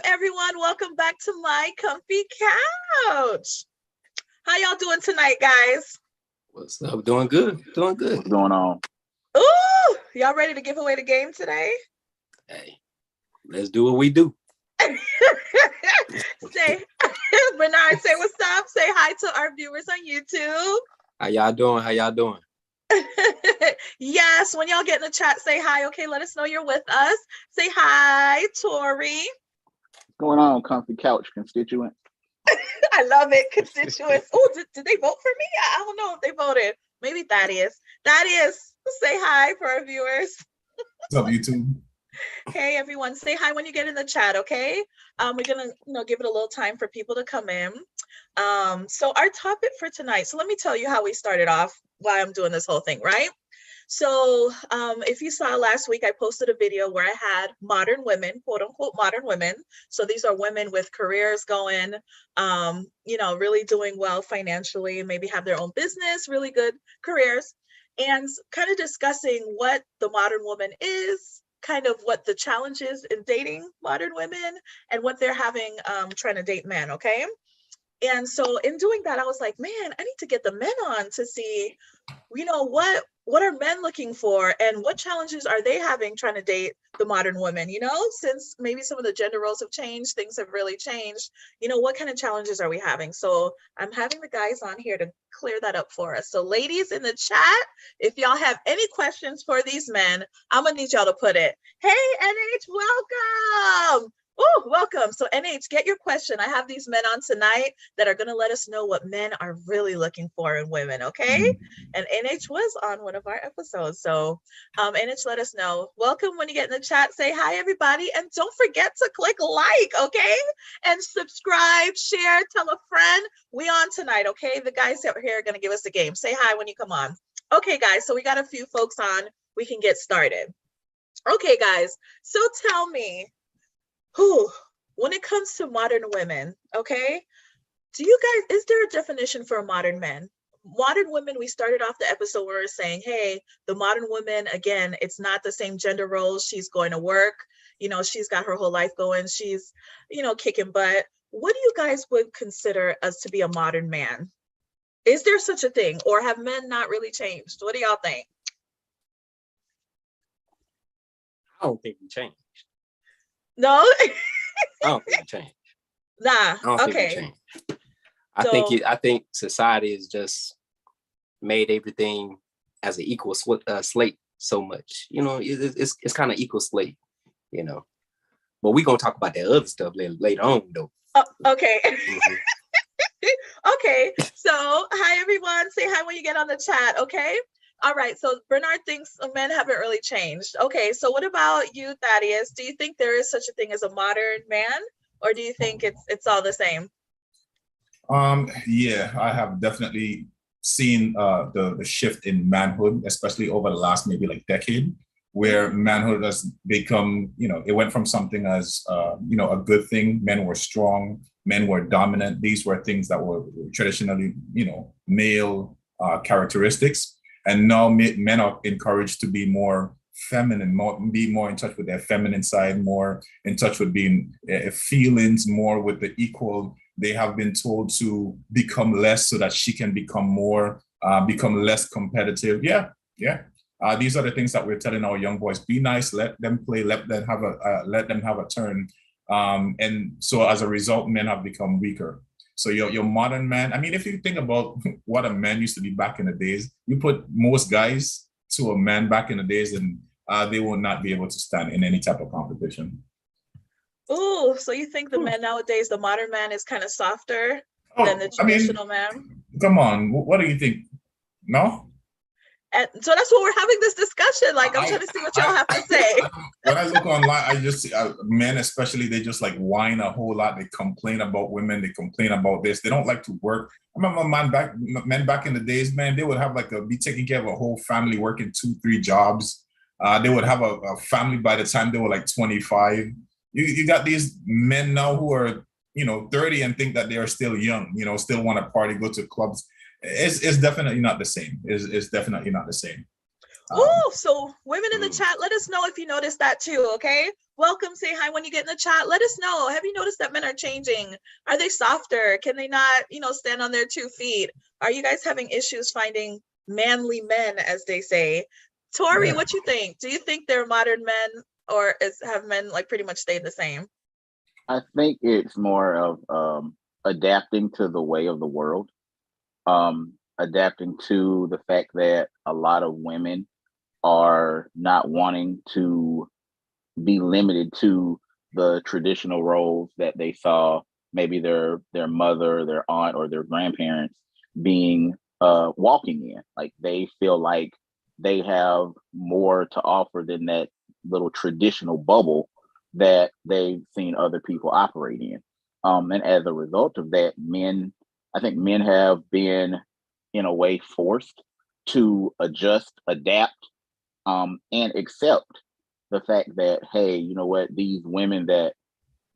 everyone? Welcome back to my comfy couch. How y'all doing tonight, guys? What's up? Doing good. Doing good. What's going on? Ooh, y'all ready to give away the game today? Hey, let's do what we do. Say, Bernard, say what's up. Say hi to our viewers on YouTube. How y'all doing? How y'all doing? Yes, when y'all get in the chat, say hi. Okay, let us know you're with us. Say hi, Tori. What's going on, comfy couch constituent? I love it, constituents. Oh, did they vote for me? I don't know if they voted. Maybe Thaddeus. Thaddeus, say hi for our viewers. What's up, YouTube? Hey, everyone. Say hi when you get in the chat, okay? We're going to, give it a little time for people to come in. So our topic for tonight, so let me tell you how we started off why I'm doing this whole thing, right? So if you saw last week, I posted a video where I had modern women, quote unquote, modern women. So these are women with careers going, really doing well financially, and maybe have their own business, really good careers, and kind of discussing what the modern woman is, kind of what the challenge is in dating modern women, and what they're having trying to date men, okay? And so in doing that, I was like, man, I need to get the men on to see, what are men looking for and what challenges are they having trying to date the modern women, since maybe some of the gender roles have changed, things have really changed, what kind of challenges are we having? So I'm having the guys on here to clear that up for us. So ladies in the chat, if y'all have any questions for these men, I'm gonna need y'all to put it. Hey, NH, welcome. Oh, welcome. So NH, get your question. I have these men on tonight that are going to let us know what men are really looking for in women, okay? And NH was on one of our episodes. So NH, let us know. Welcome. When you get in the chat, say hi, everybody. And don't forget to click like, okay? And subscribe, share, tell a friend. We on tonight, okay? The guys that are here are going to give us the game. Say hi when you come on. Okay, guys. So we got a few folks on. We can get started. Okay, guys. So tell me, when it comes to modern women, okay, is there a definition for a modern man? Modern women, we started off the episode where we're saying, hey, the modern woman, again, it's not the same gender roles. She's going to work, she's got her whole life going. She's, kicking butt. What do you guys would consider us to be a modern man? Is there such a thing, or have men not really changed? What do y'all think? I don't think we changed. No? I don't think we changed. Nah. I don't Okay. think we changed. I think society has just made everything as an equal slate so much. It's kind of equal slate, But we're gonna talk about that other stuff later on, though. Okay. Mm-hmm. Okay. So hi everyone. Say hi when you get on the chat, okay? All right, so Bernard thinks men haven't really changed. Okay, so what about you, Thaddeus? Do you think there is such a thing as a modern man, or do you think it's all the same? Yeah, I have definitely seen the shift in manhood, especially over the last maybe decade, where manhood has become, it went from something as a good thing. Men were strong, men were dominant. These were things that were traditionally, male characteristics. And now men are encouraged to be more feminine, be more in touch with their feminine side, more in touch with being feelings, more with the equal. They have been told to become less so that she can become more, become less competitive. Yeah. These are the things that we're telling our young boys: be nice, let them play, let them have a turn. And so as a result, men have become weaker. So your modern man, I mean, if you think about what a man used to be back in the days, you put most guys to a man back in the days and they will not be able to stand in any type of competition. Oh, so you think the man nowadays, the modern man is kind of softer than the traditional man? Come on, what do you think? No? And so that's what we're having this discussion. I'm trying to see what y'all have to say. When I look online, I just see men, especially, they just whine a whole lot. They complain about women. They complain about this. They don't like to work. I remember men back in the days, man, they would have be taking care of a whole family, working 2-3 jobs. They would have a family by the time they were 25. You got these men now who are 30 and think that they are still young. Still want to party, go to clubs. It's definitely not the same. It's definitely not the same. Oh, so women in the chat, let us know if you noticed that too, okay? Welcome, say hi when you get in the chat. Let us know. Have you noticed that men are changing? Are they softer? Can they not, stand on their 2 feet? Are you guys having issues finding manly men, as they say? Tori, Yeah. what you think? Do you think they're modern men, or have men like pretty much stayed the same? I think it's more of adapting to the way of the world, adapting to the fact that a lot of women are not wanting to be limited to the traditional roles that they saw maybe their mother, their aunt, or their grandparents being walking in. Like they feel like they have more to offer than that little traditional bubble that they've seen other people operate in. And as a result of that, I think men have been in a way forced to adjust, adapt, and accept the fact that, hey, you know what, these women that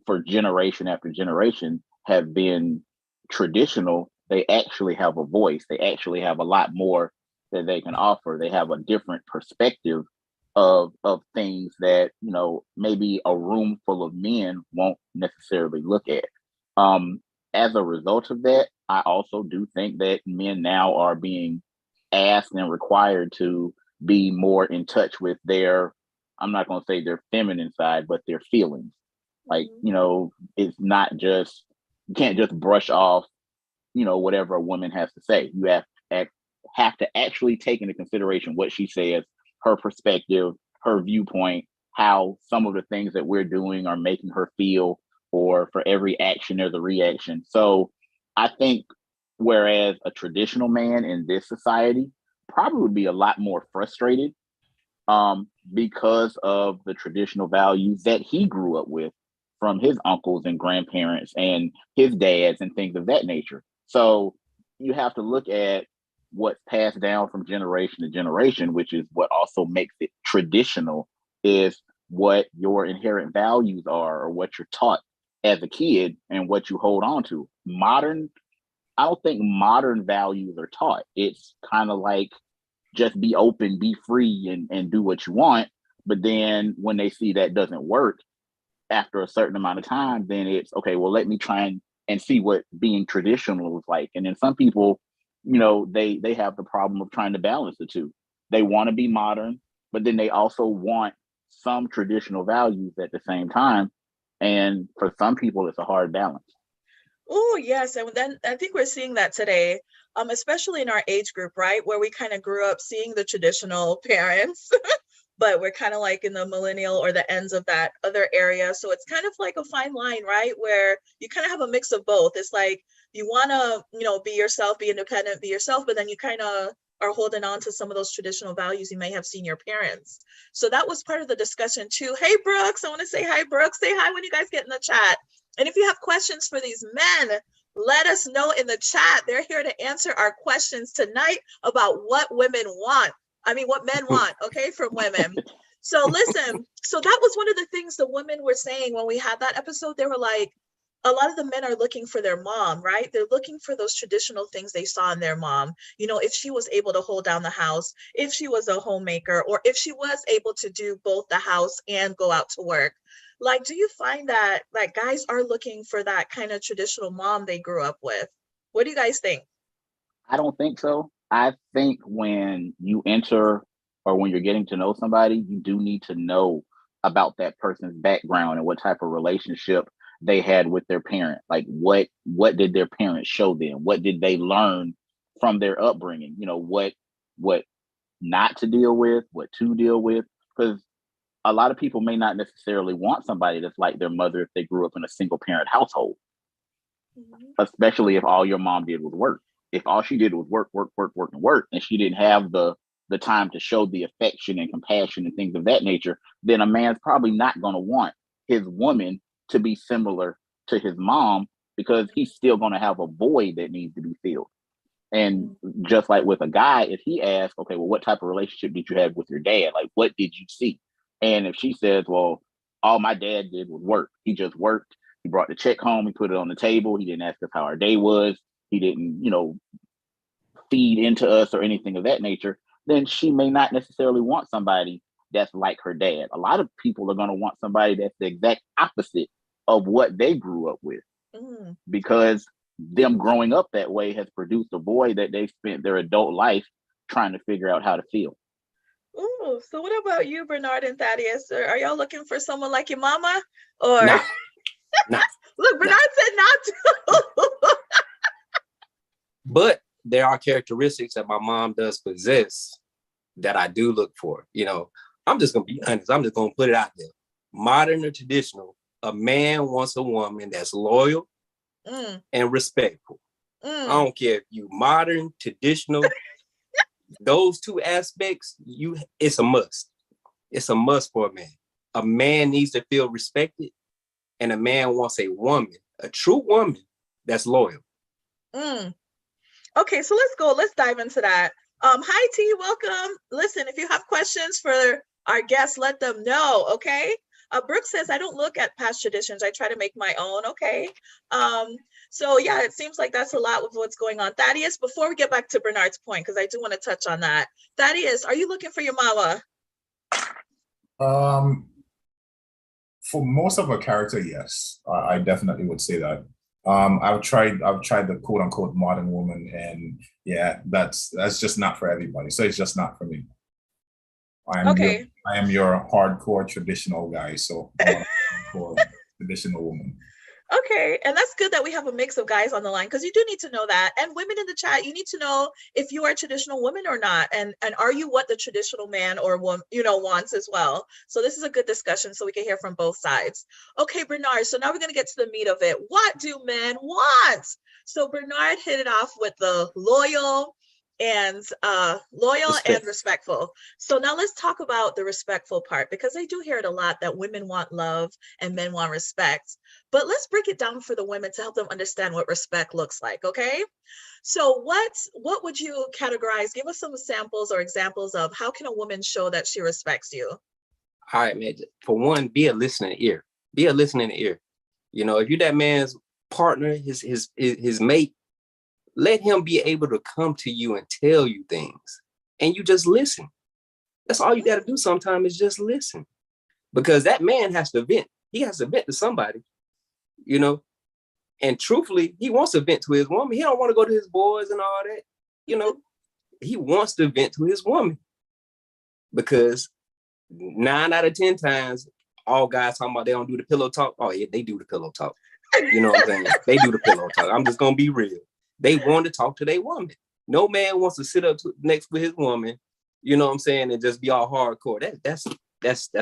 for generation after generation have been traditional, they actually have a voice. They actually have a lot more that they can offer. They have a different perspective of things that, maybe a room full of men won't necessarily look at. As a result of that, I also do think that men now are being asked and required to be more in touch with their, I'm not going to say their feminine side, but their feelings. Like, it's not just, you can't just brush off, whatever a woman has to say. You have to actually take into consideration what she says, her perspective, her viewpoint, how some of the things that we're doing are making her feel, or for every action, there's a reaction. So I think whereas a traditional man in this society probably would be a lot more frustrated because of the traditional values that he grew up with from his uncles and grandparents and his dads and things of that nature. So you have to look at what's passed down from generation to generation, which is what also makes it traditional, is what your inherent values are, or what you're taught as a kid and what you hold on to. I don't think modern values are taught. It's kind of like just be open, be free, and do what you want. But then when they see that doesn't work after a certain amount of time, then it's okay, well, let me try and see what being traditional is like. And then some people, they have the problem of trying to balance the two. They want to be modern, but then they also want some traditional values at the same time. And for some people, it's a hard balance. Oh, yes. And then I think we're seeing that today, especially in our age group, right? Where we kind of grew up seeing the traditional parents, but we're kind of like in the millennial or the ends of that other area. So it's kind of like a fine line, right? Where you kind of have a mix of both. It's like you want to, be yourself, be independent, be yourself, but then you kind of are holding on to some of those traditional values you may have seen your parents. So that was part of the discussion too. Hey, Brooks, I want to say hi, Brooks. Say hi when you guys get in the chat. And if you have questions for these men, let us know in the chat. They're here to answer our questions tonight about what women want. I mean, what men want, okay, from women. So listen, so that was one of the things the women were saying when we had that episode. They were like, a lot of the men are looking for their mom, right? They're looking for those traditional things they saw in their mom. If she was able to hold down the house, if she was a homemaker, or if she was able to do both the house and go out to work. Like, do you find that guys are looking for that kind of traditional mom they grew up with? What do you guys think? I don't think so. I think when you enter or when you're getting to know somebody, you do need to know about that person's background and what type of relationship they had with their parent. Like what did their parents show them? What did they learn from their upbringing? What not to deal with, what to deal with. Because a lot of people may not necessarily want somebody that's like their mother if they grew up in a single parent household, especially if all your mom did was work. If all she did was work, work, work, work, and work, and she didn't have the time to show the affection and compassion and things of that nature, then a man's probably not going to want his woman to be similar to his mom, because he's still going to have a void that needs to be filled. And just like with a guy, if he asks, okay, well, what type of relationship did you have with your dad? Like, what did you see? And if she says, well, all my dad did was work. He just worked. He brought the check home. He put it on the table. He didn't ask us how our day was. He didn't, feed into us or anything of that nature. then she may not necessarily want somebody that's like her dad. A lot of people are going to want somebody that's the exact opposite of what they grew up with, because them growing up that way has produced a void that they spent their adult life trying to figure out how to fill. Ooh, so what about you, Bernard and Thaddeus? Are y'all looking for someone like your mama? Or Nah. Look, Bernard said not to. But there are characteristics that my mom does possess that I do look for. You know, I'm just gonna be honest. I'm just gonna put it out there. Modern or traditional, a man wants a woman that's loyal and respectful. I don't care if you modern, traditional, those two aspects, it's a must. It's a must for a man. A man needs to feel respected, and a man wants a woman, a true woman that's loyal. Okay, so let's go. Let's dive into that. Hi T, welcome. Listen, if you have questions for our guests, let them know, okay? Brooke says, I don't look at past traditions. I try to make my own, okay? So yeah, it seems like that's a lot with what's going on. Thaddeus, before we get back to Bernard's point, because I do want to touch on that. Thaddeus, are you looking for your mama? For most of her character, yes. I definitely would say that. I've tried the quote unquote modern woman, and yeah, that's just not for everybody. So it's just not for me. I am your hardcore traditional guy, so I want a hardcore traditional woman. Okay, and that's good that we have a mix of guys on the line, because you do need to know that. And women in the chat, you need to know if you are a traditional woman or not, and are you what the traditional man or woman, wants as well. So this is a good discussion, so we can hear from both sides. Okay, Bernard, so now we're going to get to the meat of it. What do men want? So Bernard hit it off with the loyal and respectful. So now let's talk about the respectful part, because I do hear it a lot that women want love and men want respect. But let's break it down for the women to help them understand what respect looks like, okay? So what would you categorize? Give us some samples or examples of how can a woman show that she respects you? All right, man. For one, be a listening ear. Be a listening ear. You know, if you're that man's partner, his mate, let him be able to come to you and tell you things, and you just listen. That's all you got to do sometimes, is just listen, because that man has to vent. He has to vent to somebody, and truthfully, he wants to vent to his woman. He don't want to go to his boys and all that, he wants to vent to his woman, because 9 out of 10 times, all guys talking about they don't do the pillow talk. Oh yeah, they do the pillow talk. You know what I'm saying? They do the pillow talk. I'm just going to be real. They want to talk to their woman. No man wants to sit up next to his woman, you know what I'm saying, and just be all hardcore. That's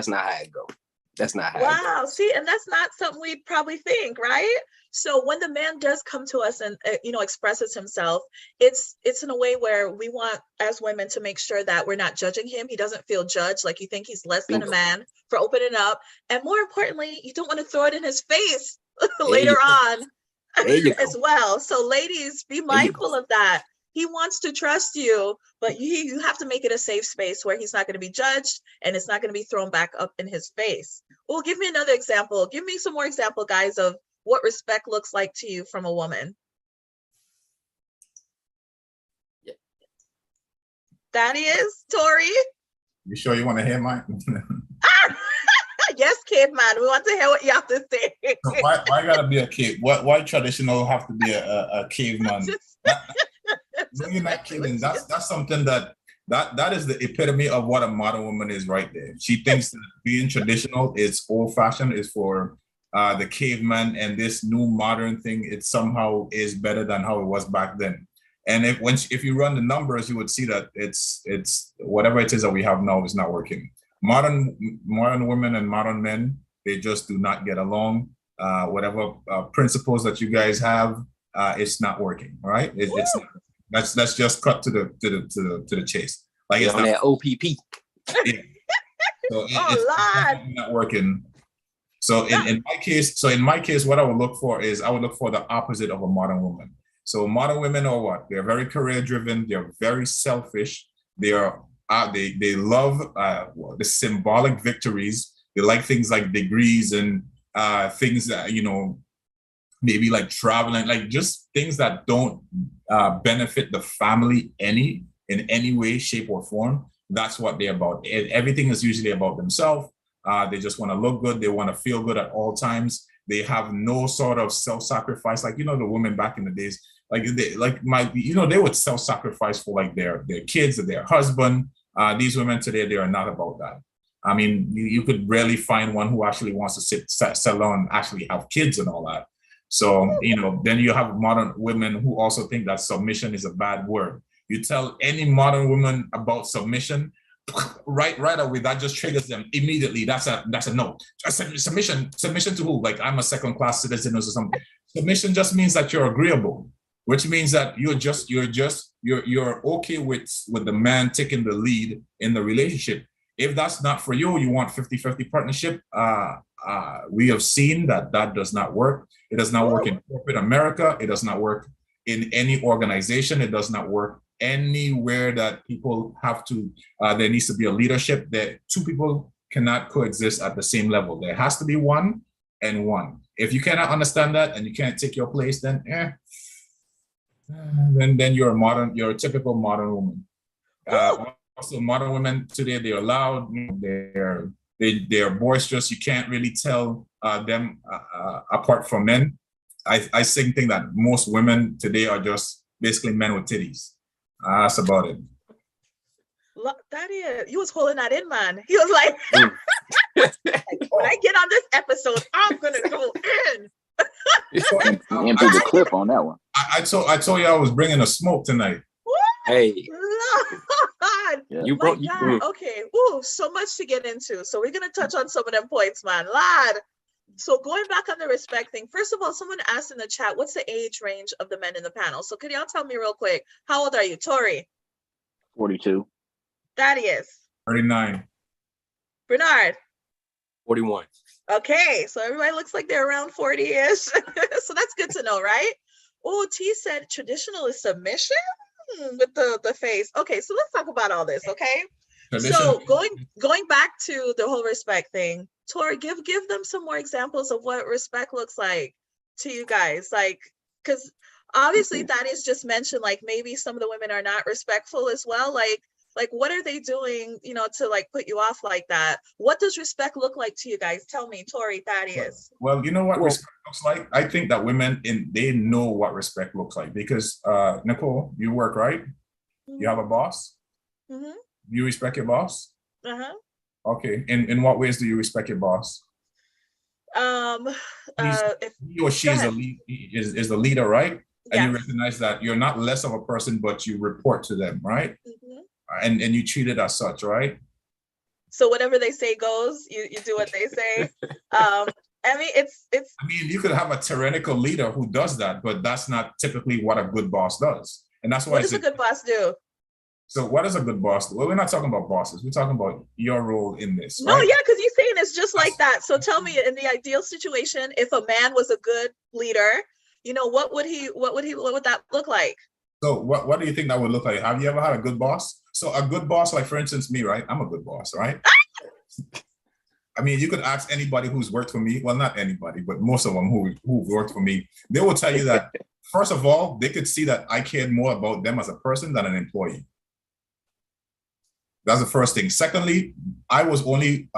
not how it goes. That's not how it goes. Wow, see, and that's not something we'd probably think, right? So when the man does come to us and expresses himself, it's in a way where we want, as women, to make sure that we're not judging him. He doesn't feel judged, like you think he's less than a man for opening up. And more importantly, you don't want to throw it in his face later on as well. So ladies, be mindful of that. He wants to trust you, but you have to make it a safe space where he's not going to be judged and it's not going to be thrown back up in his face. Well, give me another example. Give me some more example, guys, of what respect looks like to you from a woman. Yeah. That is Tori. You sure you want to hear mine? Yes, caveman. We want to hear what you have to say. So why gotta be a cave? Why traditional have to be a caveman? No, you're not kidding. That's something that is the epitome of what a modern woman is right there. She thinks that being traditional is old-fashioned, is for the caveman, and this new modern thing, it somehow is better than how it was back then. And if you run the numbers, you would see that it's whatever it is that we have now is not working. Modern women and modern men, they just do not get along. Whatever principles that you guys have, it's not working. Right? It's not. Let's just cut to the chase. Like it's on not that OPP. Yeah. So it's not working. So in my case, what I would look for is the opposite of a modern woman. So modern women are what? They're very career driven. They're very selfish. They love the symbolic victories. They like things like degrees and things that, maybe like traveling, like just things that don't benefit the family any. in any way, shape, or form, that's what they're about. Everything is usually about themselves. They just want to look good. They want to feel good at all times. They have no sort of self-sacrifice. Like, the women back in the days, they would self-sacrifice for like their kids or their husband. These women today, they are not about that. I mean, you could rarely find one who actually wants to settle down and actually have kids and all that. So, then you have modern women who also think that submission is a bad word. You tell any modern woman about submission, right away, that just triggers them immediately. That's a no. Submission to who? Like, I'm a second-class citizen or something. Submission just means that you're agreeable, which means that you're okay with the man taking the lead in the relationship. If that's not for you, you want 50-50 partnership. We have seen that does not work. It does not work in corporate America. It does not work in any organization. It does not work anywhere that people have to, there needs to be a leadership. That two people cannot coexist at the same level. There has to be one and one. If you cannot understand that and you can't take your place, then then you're a typical modern woman. Also, modern women today, they're loud, they're boisterous. You can't really tell them apart from men. I think that most women today are just basically men with titties. That's about it. That is, you was holding that in, man. He was like, when I get on this episode, I'm gonna go in. Empty the clip on that one. I told you I was bringing a smoke tonight. What? Hey, Lord. Yeah. you brought Okay. Ooh, so much to get into. So we're gonna touch on some of them points, man. Lad. So going back on the respect thing, first of all, someone asked in the chat, what's the age range of the men in the panel? So could y'all tell me real quick, how old are you? Tori? 42. Thaddeus? 39. Bernard? 41. Okay, so everybody looks like they're around 40-ish. So that's good to know, right? Oh, T said traditional is submission with the face. Okay, so let's talk about all this, okay? So going back to the whole respect thing, Tori, give them some more examples of what respect looks like to you guys. Like, because obviously Thaddeus just mentioned like maybe some of the women are not respectful as well. Like what are they doing, to like put you off like that? What does respect look like to you guys? Tell me, Tori, Thaddeus. Well, you know what respect looks like? I think that women they know what respect looks like because Nicole, you work, right? Mm-hmm. You have a boss? Mm-hmm. You respect your boss? Uh-huh. Okay. In what ways do you respect your boss? If he or she is the leader, right? And you recognize that you're not less of a person, but you report to them, right? Mm-hmm. And you treat it as such, right? So whatever they say goes, you do what they say. I mean, it's. I mean, you could have a tyrannical leader who does that, but that's not typically what a good boss does. And that's why. What does a good boss do? So what does a good boss do? Well, we're not talking about bosses. We're talking about your role in this. No, right? Yeah, because you're saying it's just like that. So tell me, in the ideal situation, if a man was a good leader, what would that look like? So what do you think that would look like? Have you ever had a good boss? So a good boss, like for instance, me, right? I'm a good boss, right? I mean, you could ask anybody who's worked for me. Well, not anybody, but most of them who've worked for me. They will tell you that, first of all, they could see that I cared more about them as a person than an employee. That's the first thing. Secondly, I was only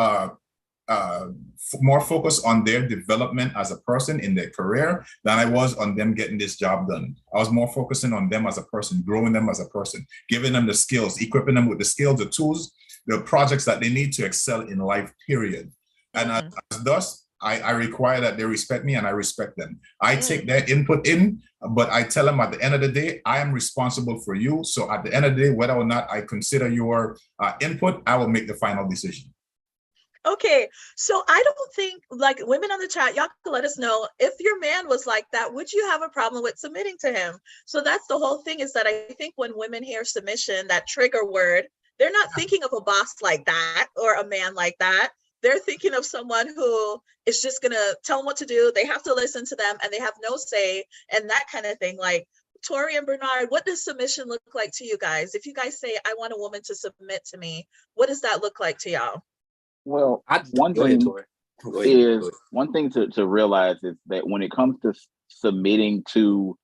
more focused on their development as a person in their career than I was on them getting this job done. I was more focusing on them as a person, growing them as a person, giving them the skills, equipping them with the skills, the tools, the projects that they need to excel in life, period. And as thus, I require that they respect me and I respect them. I take their input in, but I tell them at the end of the day, I am responsible for you. So at the end of the day, whether or not I consider your input, I will make the final decision. Okay, so I don't think, like, women on the chat, y'all can let us know if your man was like that, would you have a problem with submitting to him? So that's the whole thing, is that I think when women hear submission, that trigger word, they're not thinking of a boss like that or a man like that. They're thinking of someone who is just gonna tell them what to do. They have to listen to them and they have no say and that kind of thing. Like, Tori and Bernard, what does submission look like to you guys? If you guys say, I want a woman to submit to me, what does that look like to y'all? Well, one thing to realize is that when it comes to submitting to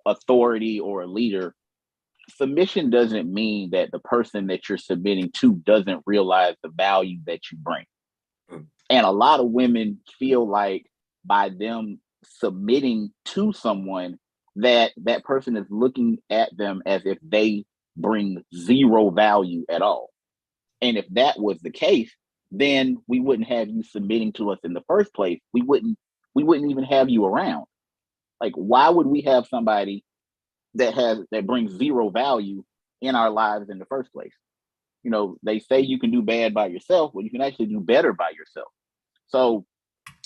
authority or a leader, submission doesn't mean that the person that you're submitting to doesn't realize the value that you bring. And a lot of women feel like by them submitting to someone, that person is looking at them as if they bring zero value at all. And if that was the case, then we wouldn't have you submitting to us in the first place. We wouldn't even have you around. Like, why would we have somebody that brings zero value in our lives in the first place? You know, they say you can do bad by yourself, well, you can actually do better by yourself. So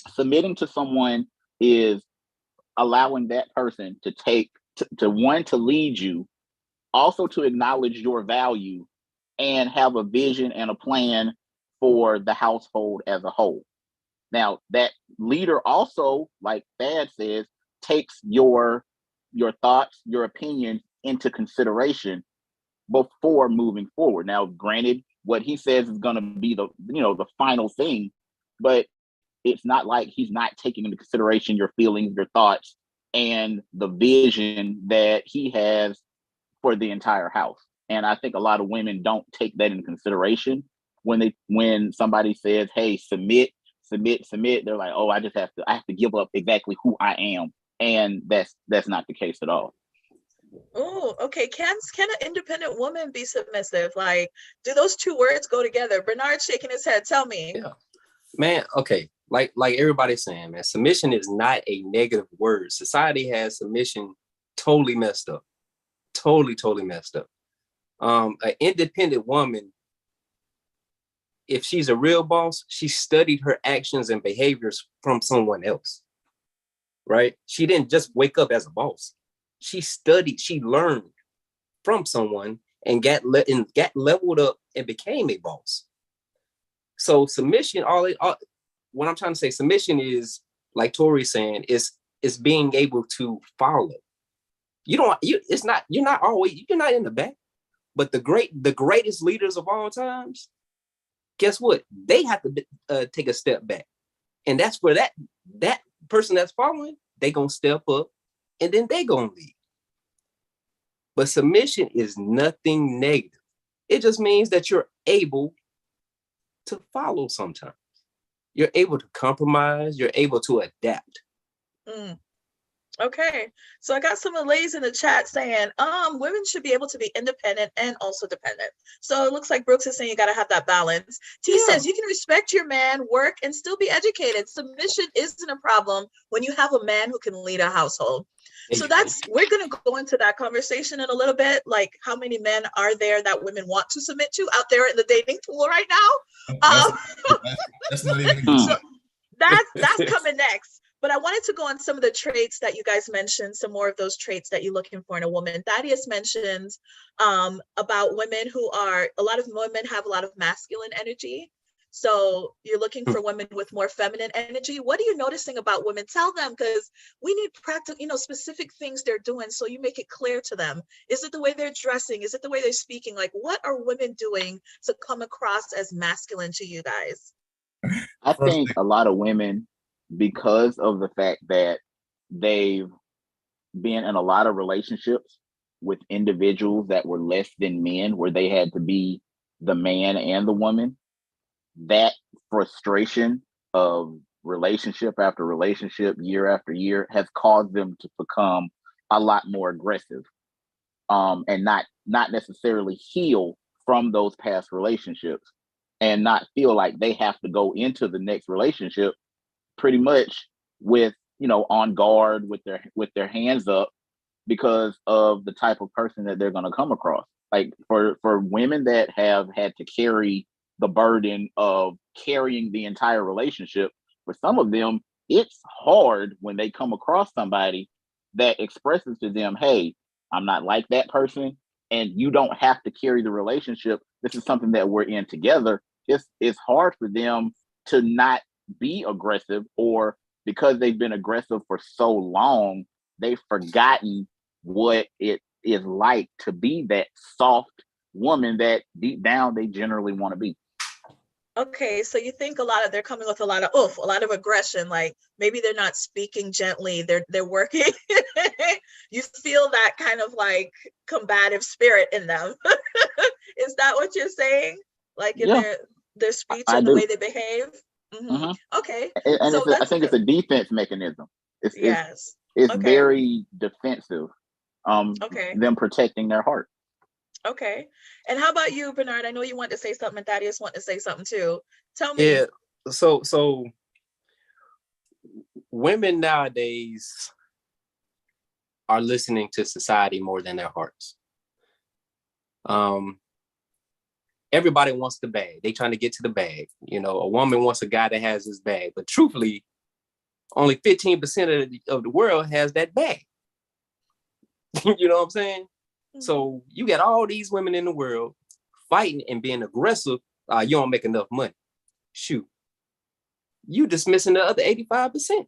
submitting to someone is allowing that person to lead you, also to acknowledge your value and have a vision and a plan for the household as a whole. Now, that leader also, like Thad says, takes your thoughts, your opinion into consideration before moving forward. Now, granted, what he says is going to be the final thing, but it's not like he's not taking into consideration your feelings, your thoughts, and the vision that he has for the entire house. And I think a lot of women don't take that into consideration when somebody says, "Hey, submit." They're like, "Oh, I have to give up exactly who I am," and that's not the case at all. Oh, okay. Can an independent woman be submissive? Like, do those two words go together? Bernard's shaking his head. Tell me. Yeah, man. Okay, like everybody's saying, man, submission is not a negative word. Society has submission totally messed up. Totally messed up. An independent woman, if she's a real boss, she studied her actions and behaviors from someone else, right? She didn't just wake up as a boss. She studied, she learned from someone and got leveled up and became a boss. So submission, what I'm trying to say, submission is, like Tori's saying, is being able to follow. You're not in the back, but the greatest leaders of all times, guess what? They have to take a step back. And that's where that person that's following, they gonna step up and then they gonna lead. But submission is nothing negative. It just means that you're able to follow sometimes. You're able to compromise. You're able to adapt. Okay, so I got some of the ladies in the chat saying, women should be able to be independent and also dependent. So it looks like Brooks is saying you got to have that balance. T says you can respect your man, work, and still be educated. Submission isn't a problem when you have a man who can lead a household. So we're going to go into that conversation in a little bit. Like, how many men are there that women want to submit to out there in the dating pool right now? That's not even so that's coming next. But I wanted to go on some of the traits that you guys mentioned, some more of those traits that you're looking for in a woman. Thaddeus mentions about women a lot of women have a lot of masculine energy. So you're looking for women with more feminine energy. What are you noticing about women? Tell them, because we need practical, specific things they're doing. So you make it clear to them. Is it the way they're dressing? Is it the way they're speaking? Like, what are women doing to come across as masculine to you guys? I think a lot of women, because of the fact that they've been in a lot of relationships with individuals that were less than men, where they had to be the man and the woman, that frustration of relationship after relationship, year after year, has caused them to become a lot more aggressive, and not necessarily heal from those past relationships, and not feel like they have to go into the next relationship pretty much with, on guard, with their hands up, because of the type of person that they're going to come across. Like, for women that have had to carry the burden of carrying the entire relationship, for some of them, it's hard when they come across somebody that expresses to them, "Hey, I'm not like that person, and you don't have to carry the relationship. This is something that we're in together." It's hard for them to not be aggressive, or because they've been aggressive for so long, they've forgotten what it is like to be that soft woman that deep down they generally want to be. Okay, so you think they're coming with a lot of aggression, like maybe they're not speaking gently, they're working You feel that kind of like combative spirit in them. Is that what you're saying? Like in their speech and the way they behave? Okay. And so I think it's a defense mechanism. It's very defensive. Them protecting their heart. Okay. And how about you, Bernard? I know you want to say something, and Thaddeus want to say something too. Tell me. Yeah. So women nowadays are listening to society more than their hearts. Everybody wants the bag. They trying to get to the bag. You know, a woman wants a guy that has his bag, but truthfully, only 15% of the world has that bag. You know what I'm saying? So you got all these women in the world fighting and being aggressive. You don't make enough money. Shoot. You dismissing the other 85%.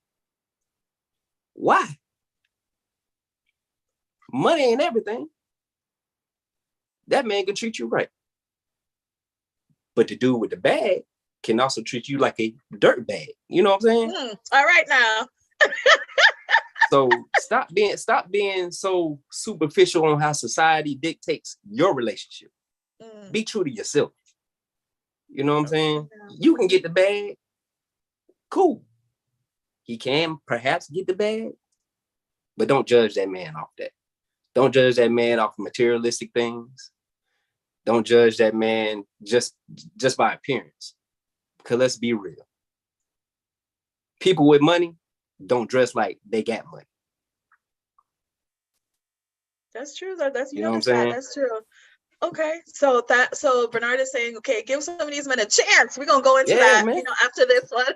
Why? Money ain't everything. That man can treat you right. But the dude with the bag can also treat you like a dirt bag. You know what I'm saying? All right now. So stop being so superficial on how society dictates your relationship. Be true to yourself. You know what I'm saying? You can get the bag. Cool. He can perhaps get the bag, but don't judge that man off that. Don't judge that man off materialistic things. Don't judge that man just by appearance. Because let's be real. People with money don't dress like they got money. That's true. That's you know what I'm saying? That's true. Okay, so Bernard is saying, okay, give some of these men a chance. We're gonna go into that, man. After this one.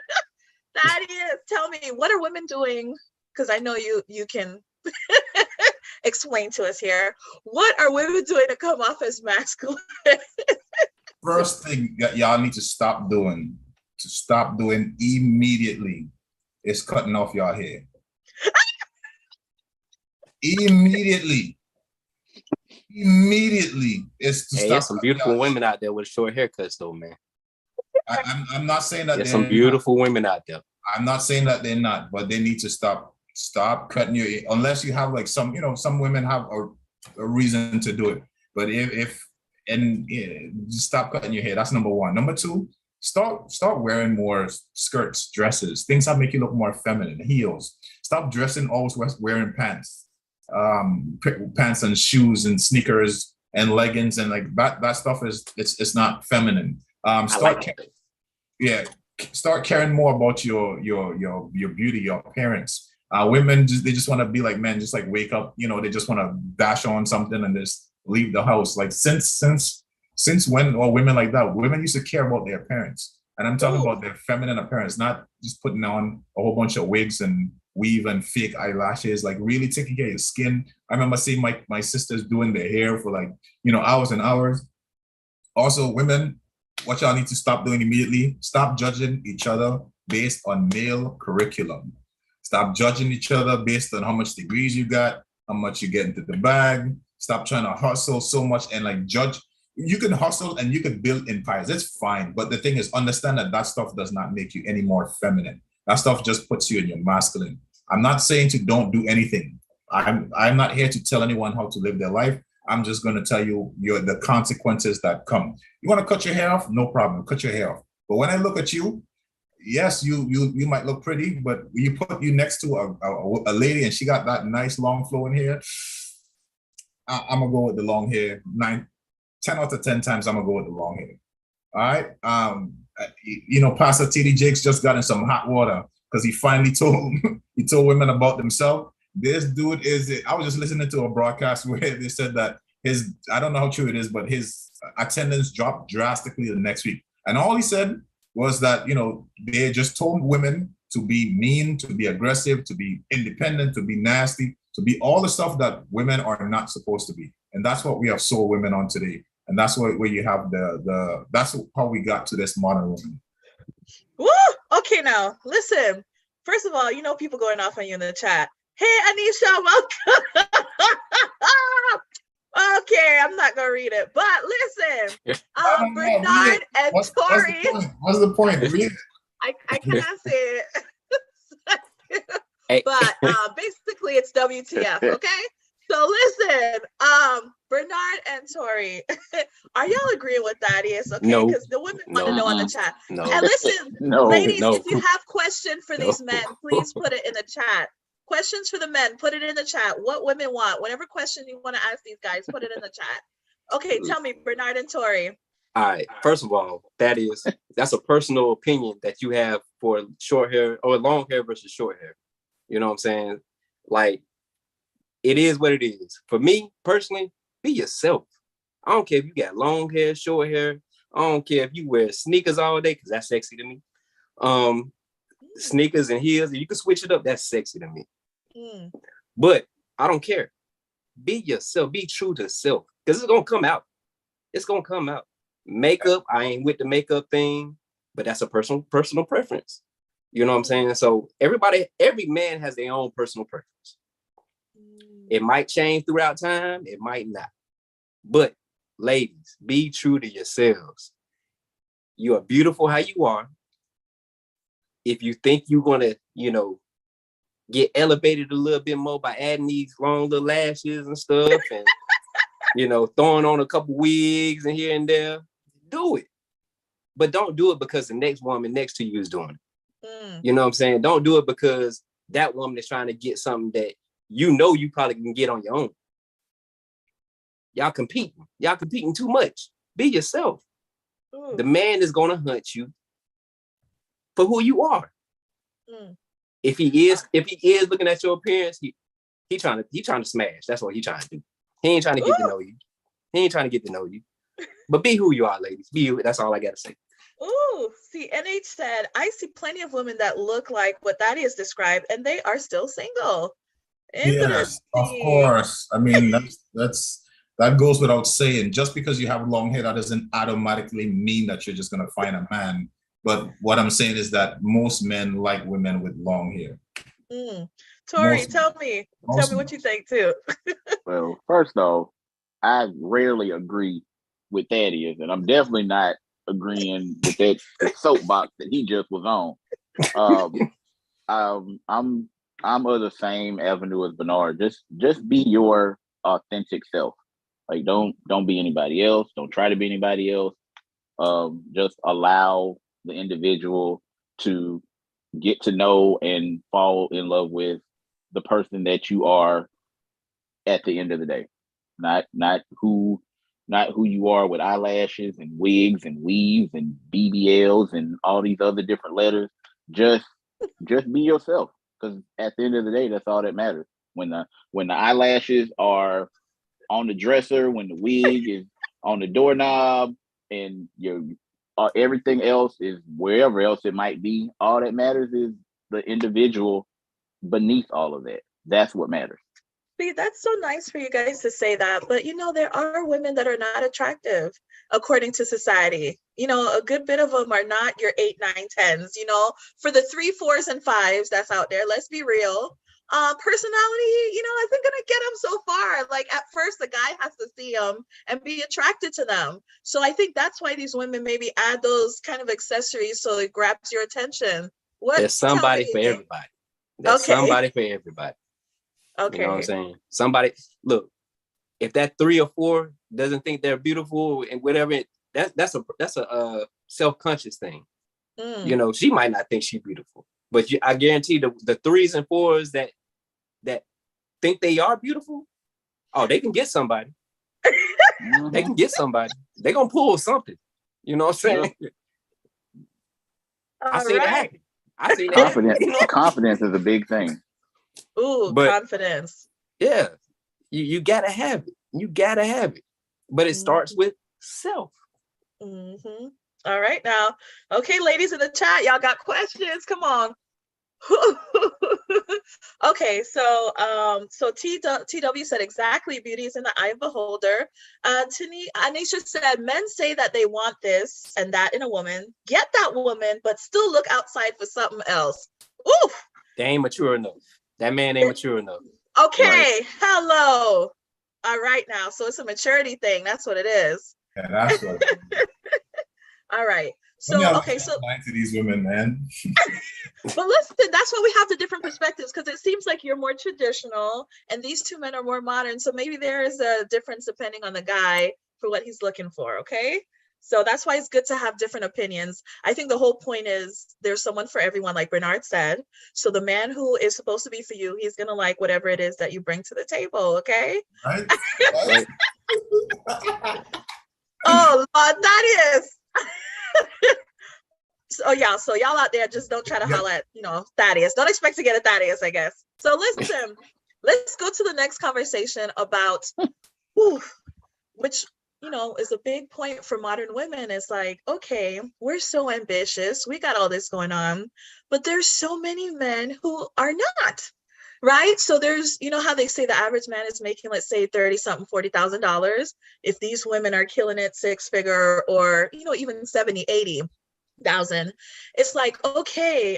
Thaddeus, tell me, what are women doing? Because I know you can explain to us here. What are women doing to come off as masculine? First thing that y'all need to stop doing immediately is cutting off your hair. Immediately is to stop. There's some beautiful women out there with short haircuts, though, man. I'm not saying that there's some beautiful women out there. I'm not saying that they're not, but they need to stop cutting your hair, unless you have like some women have a reason to do it. But just stop cutting your hair. That's number one. Number two, start wearing more skirts, dresses, things that make you look more feminine, heels. Stop dressing, always wearing pants and shoes and sneakers and leggings and like that stuff it's not feminine. Start caring more about your beauty, your appearance. Women they just want to be like men, just like wake up, they just want to dash on something and just leave the house. Like since when, or women like that, women used to care about their appearance. And I'm talking about their feminine appearance, not just putting on a whole bunch of wigs and weave and fake eyelashes, like really taking care of your skin. I remember seeing my sisters doing their hair for like, hours and hours. Also, women, what y'all need to stop doing immediately, stop judging each other based on male curriculum. Stop judging each other based on how much degrees you got, how much you get into the bag. Stop trying to hustle so much and like judge. You can hustle and you can build empires. It's fine. But the thing is, understand that stuff does not make you any more feminine. That stuff just puts you in your masculine. I'm not saying to don't do anything. I'm not here to tell anyone how to live their life. I'm just going to tell you the consequences that come. You want to cut your hair off? No problem. Cut your hair off. But when I look at you, yes, you might look pretty, but when you put you next to a lady and she got that nice long flowing hair, I'm going to go with the long hair. 10 out of 10 times, I'm going to go with the long hair. All right? Pastor T.D. Jakes just got in some hot water because he finally told women about themselves. This dude I was just listening to a broadcast where they said that I don't know how true it is, but his attendance dropped drastically the next week. And all he said was that, they just told women to be mean, to be aggressive, to be independent, to be nasty, to be all the stuff that women are not supposed to be. And that's what we have sold women on today. And that's where you have that's how we got to this modern woman. Woo! Okay, now listen. First of all, people going off on you in the chat. Hey, Anisha, welcome. Okay, I'm not gonna read it, but listen, Bernard and Tori. What's the point? Read it. I cannot say it. But basically, basically it's WTF, okay? So listen, Bernard and Tori, are y'all agreeing with Thaddeus? Okay, No. because the women want to know in the chat. No. And listen, No. ladies, No. if you have questions for these No. men, please put it in the chat. Questions for the men, put it in the chat. What women want, whatever question you want to ask these guys, put it in the chat. Okay, tell me, Bernard and Tori. All right. First of all, that's a personal opinion that you have for short hair or long hair versus short hair. You know what I'm saying? Like, it is what it is. For me personally, be yourself. I don't care if you got long hair, short hair. I don't care if you wear sneakers all day, because that's sexy to me. Sneakers and heels, you can switch it up. That's sexy to me. But I don't care. Be yourself. Be true to self, because it's gonna come out. It's gonna come out. Makeup, I ain't with the makeup thing, but that's a personal preference. You know what I'm saying? So every man has their own personal preference. It might change throughout time, it might not. But ladies, be true to yourselves. You are beautiful how you are. If you think you're gonna, get elevated a little bit more by adding these long little lashes and stuff, and throwing on a couple wigs and here and there, do it. But don't do it because the next woman next to you is doing it. You know what I'm saying? Don't do it because that woman is trying to get something that you probably can get on your own. Y'all competing too much. Be yourself. The man is gonna hunt you for who you are. If he is looking at your appearance, he trying to smash. That's what he trying to do. He ain't trying to get to know you. He ain't trying to get to know you. But be who you are, ladies. Be you. That's all I gotta say. Ooh, see, NH said, I see plenty of women that look like what Thaddeus described, and they are still single. Yes, of course. I mean, that goes without saying. Just because you have long hair, that doesn't automatically mean that you're just gonna find a man. But what I'm saying is that most men like women with long hair. Tori, tell me what you think too. Well, first off, I rarely agree with Thaddeus, and I'm definitely not agreeing with that soapbox that he just was on. I'm of the same avenue as Bernard. Just be your authentic self. Like don't be anybody else. Don't try to be anybody else. Just allow the individual to get to know and fall in love with the person that you are at the end of the day. Not who you are with eyelashes and wigs and weaves and BBLs and all these other different letters. Just be yourself, because at the end of the day, that's all that matters. When the eyelashes are on the dresser, when the wig is on the doorknob, and everything else is wherever else it might be, all that matters is the individual beneath all of that. That's what matters. See, that's so nice for you guys to say that. But, there are women that are not attractive according to society. A good bit of them are not your 8, 9, 10s, for the 3, 4s and 5s that's out there. Let's be real. Personality, isn't going to get them so far. Like at first, the guy has to see them and be attracted to them. So I think that's why these women maybe add those kind of accessories so it grabs your attention. There's somebody for everybody. Somebody for everybody. Okay. You know what I'm saying? Somebody, look, if that 3 or 4 doesn't think they're beautiful and whatever, that's a self-conscious thing. She might not think she's beautiful, but I guarantee the 3s and 4s that think they are beautiful, they can get somebody. They can get somebody. They're gonna pull something. You know what I'm saying? I see that happen. I see that happen. Confidence is a big thing. Ooh, confidence. Yeah, you gotta have it. You gotta have it. But it starts with self. All right, now, okay, ladies in the chat, y'all got questions? Come on. Okay, so TW said exactly, beauty is in the eye of the beholder. Anisha said men say that they want this and that in a woman, get that woman, but still look outside for something else. Oof. They ain't mature enough. That man ain't mature enough. Okay, right. Hello. All right now, so it's a maturity thing. That's what it is. Yeah, that's what. All right. Let me So, have okay, so line to these women, man. but listen, that's why we have the different perspectives, because it seems like you're more traditional and these two men are more modern. So maybe there is a difference depending on the guy for what he's looking for. Okay. So that's why it's good to have different opinions. I think the whole point is there's someone for everyone, like Bernard said. So the man who is supposed to be for you, he's going to like whatever it is that you bring to the table. Okay. Right? Right. Oh, Lord, that is. So yeah, so y'all out there, just don't try to holler at, Thaddeus. Don't expect to get a Thaddeus, I guess. So listen, let's go to the next conversation about, which, is a big point for modern women. It's like, okay, we're so ambitious. We got all this going on, but there's so many men who are not, right? So there's, how they say the average man is making, let's say 30 something, $40,000. If these women are killing it 6-figure or, even 70, 80,000, it's like, okay,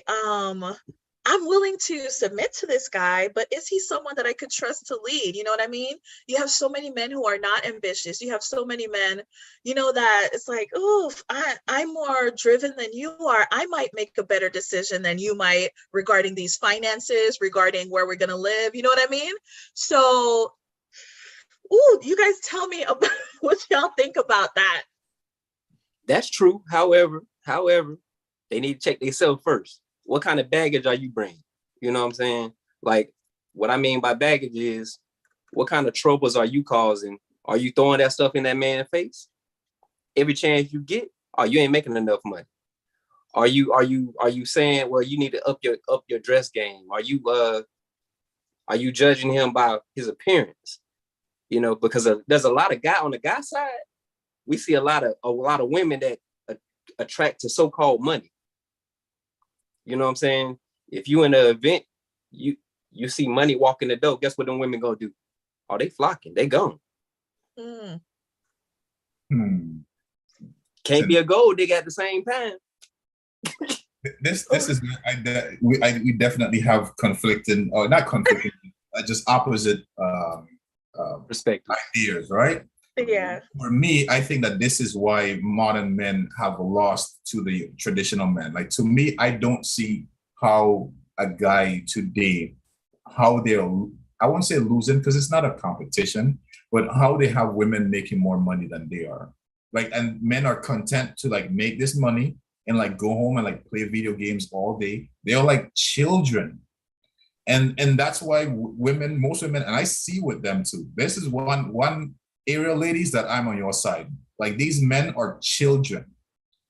I'm willing to submit to this guy, but is he someone that I could trust to lead? You know what I mean? You have so many men who are not ambitious. You have so many men, that it's like, oh, I'm more driven than you are. I might make a better decision than you might regarding these finances, regarding where we're going to live. You know what I mean? So, you guys tell me about what y'all think about that. That's true. However, they need to check themselves first. What kind of baggage are you bringing? You know what I'm saying? Like, what I mean by baggage is, what kind of troubles are you causing? Are you throwing that stuff in that man's face every chance you get? Or you ain't making enough money? Are you saying, well, you need to up your dress game? Are you judging him by his appearance? Because there's a lot of on the guy side. We see a lot of women that attract to so-called money. You know what I'm saying? If you in an event, you see money walking the door, guess what them women gonna do? Oh, they flocking, they gone. Can't be a gold digger at the same time. This is we definitely have conflicting, or not conflicting, just opposite perspective ideas, right? Yeah. For me, I think that this is why modern men have lost to the traditional men. Like, to me, I don't see how a guy today, how they're, I won't say losing because it's not a competition, but how they have women making more money than they are. Like, and men are content to like make this money and like go home and like play video games all day. They're like children. And that's why most women, and I see with them too. This is one area, ladies, that I'm on your side. Like, these men are children.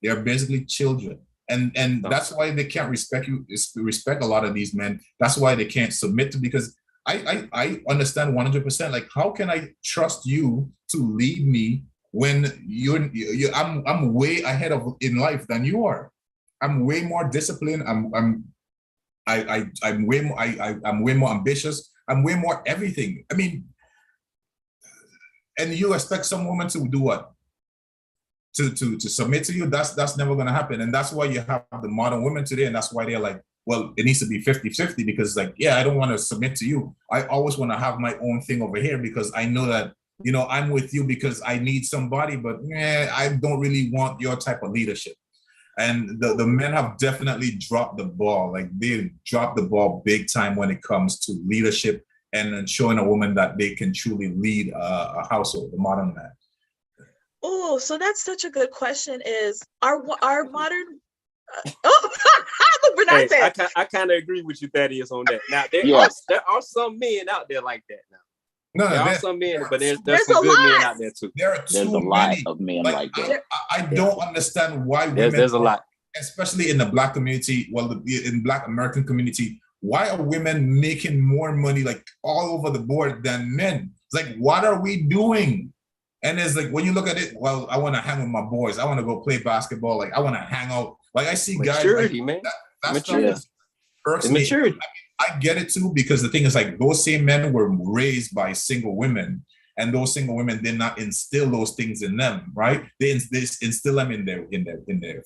They're basically children. And that's why they can't respect you, respect a lot of these men. That's why they can't submit to, because I understand 100%. Like, how can I trust you to lead me when I'm way ahead of in life than you are? I'm way more disciplined. I'm way more ambitious. I'm way more everything. I mean, and you expect some woman to do what? To submit to you? That's never going to happen. And that's why you have the modern women today. And that's why they're like, well, it needs to be 50-50, because like, yeah, I don't want to submit to you. I always want to have my own thing over here, because I know that, I'm with you because I need somebody, but I don't really want your type of leadership. And the men have definitely dropped the ball. Like, they dropped the ball big time when it comes to leadership and showing a woman that they can truly lead a household, the modern man. Oh, so that's such a good question. Is our modern? Hey, I kind of agree with you, Thaddeus, on that. Now there are some men out there like that. Now there are some men, but there's some good men out there too. There's a lot of men like that. I don't understand why women. There's a lot, especially in the Black community. Well, in Black American community, why are women making more money like all over the board than men? It's like, what are we doing? And it's like, when you look at it, well, I want to hang with my boys. I want to go play basketball. Like, I want to hang out. Like, I see maturity, guys. Like, man. That's maturity. I get it too, because the thing is, like, those same men were raised by single women, and those single women did not instill those things in them, right? They instill them in their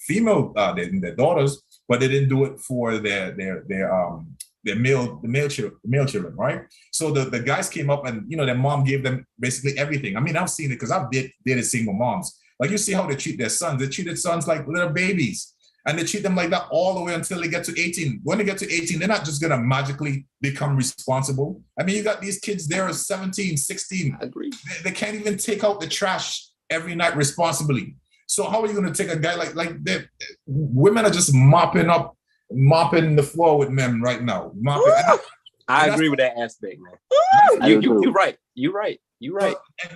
female, in their daughters, but they didn't do it for their male children, right? So the guys came up, and their mom gave them basically everything. I mean, I've seen it because I've dated single moms. Like you see how they treat their sons. They treated sons like little babies. And they treat them like that all the way until they get to 18. When they get to 18, they're not just going to magically become responsible. I mean, you got these kids there are 17, 16. I agree. They can't even take out the trash every night responsibly. So how are you going to take a guy like women are just mopping the floor with men right now. I agree with that aspect, man. You're right.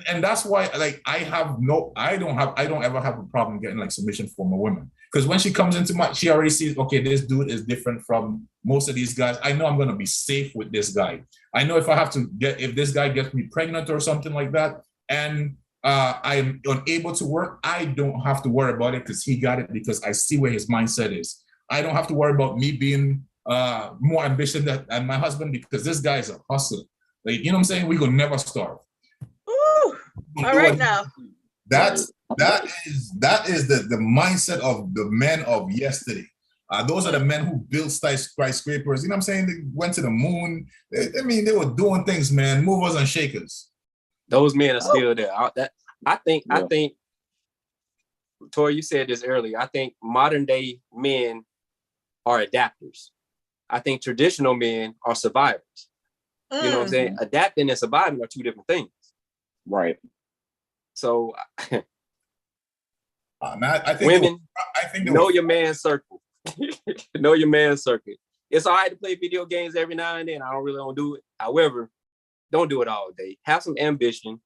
And that's why, like, I don't ever have a problem getting like submission from a woman, because when she comes into she already sees, okay, this dude is different from most of these guys. I know I'm going to be safe with this guy. I know if this guy gets me pregnant or something like that, and I'm unable to work, I don't have to worry about it because he got it, because I see where his mindset is. I don't have to worry about me being more ambitious than my husband, because this guy is a hustler. Like, you know what I'm saying? We will never starve. Ooh, all right now. That is the mindset of the men of yesterday. Those are the men who built skyscrapers. You know what I'm saying? They went to the moon. They were doing things, man. Movers and shakers. Those men are still there. I think, Tori, you said this earlier. I think modern day men are adapters. I think traditional men are survivors. You know what I'm saying? Adapting and surviving are two different things. Right. So, I think women, know your man's circle. Know your man's circle. It's all right to play video games every now and then. I don't really do it. However, don't do it all day. Have some ambition.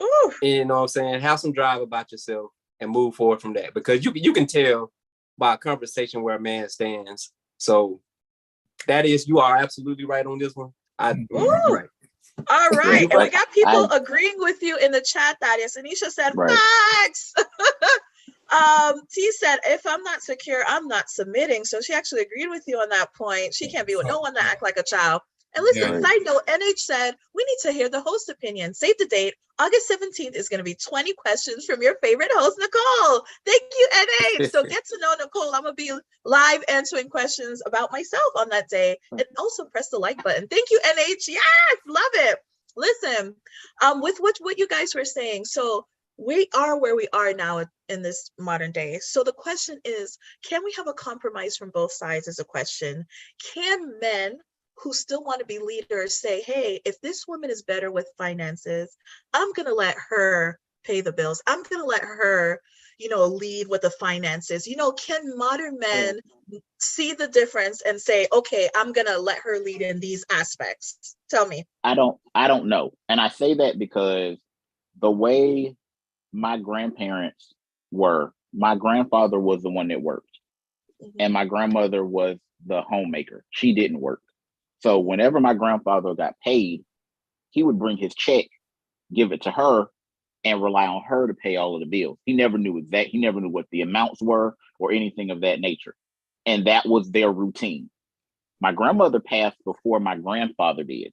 Ooh. You know what I'm saying? Have some drive about yourself and move forward from that, because you can tell by a conversation where a man stands. So you are absolutely right on this one. Right. All right. And we got people agreeing with you in the chat, Thaddeus. Anisha said, facts. T said, if I'm not secure, I'm not submitting. So she actually agreed with you on that point. She can't be with no one to act like a child. And listen, side note, NH said, we need to hear the host opinion. Save the date. August 17th is going to be 20 questions from your favorite host, Nicole. Thank you, NH. So get to know Nicole. I'm going to be live answering questions about myself on that day. And also press the like button. Thank you, NH. Yes, love it. Listen, with what you guys were saying, so we are where we are now in this modern day. So the question is, can we have a compromise from both sides is a question. Can men who still want to be leaders say, hey, if this woman is better with finances, I'm going to let her pay the bills. I'm going to let her, lead with the finances. Can modern men see the difference and say, okay, I'm going to let her lead in these aspects? Tell me. I don't know. And I say that because the way my grandparents were, my grandfather was the one that worked, and my grandmother was the homemaker. She didn't work. So whenever my grandfather got paid, he would bring his check, give it to her, and rely on her to pay all of the bills. He never knew what the amounts were or anything of that nature. And that was their routine. My grandmother passed before my grandfather did.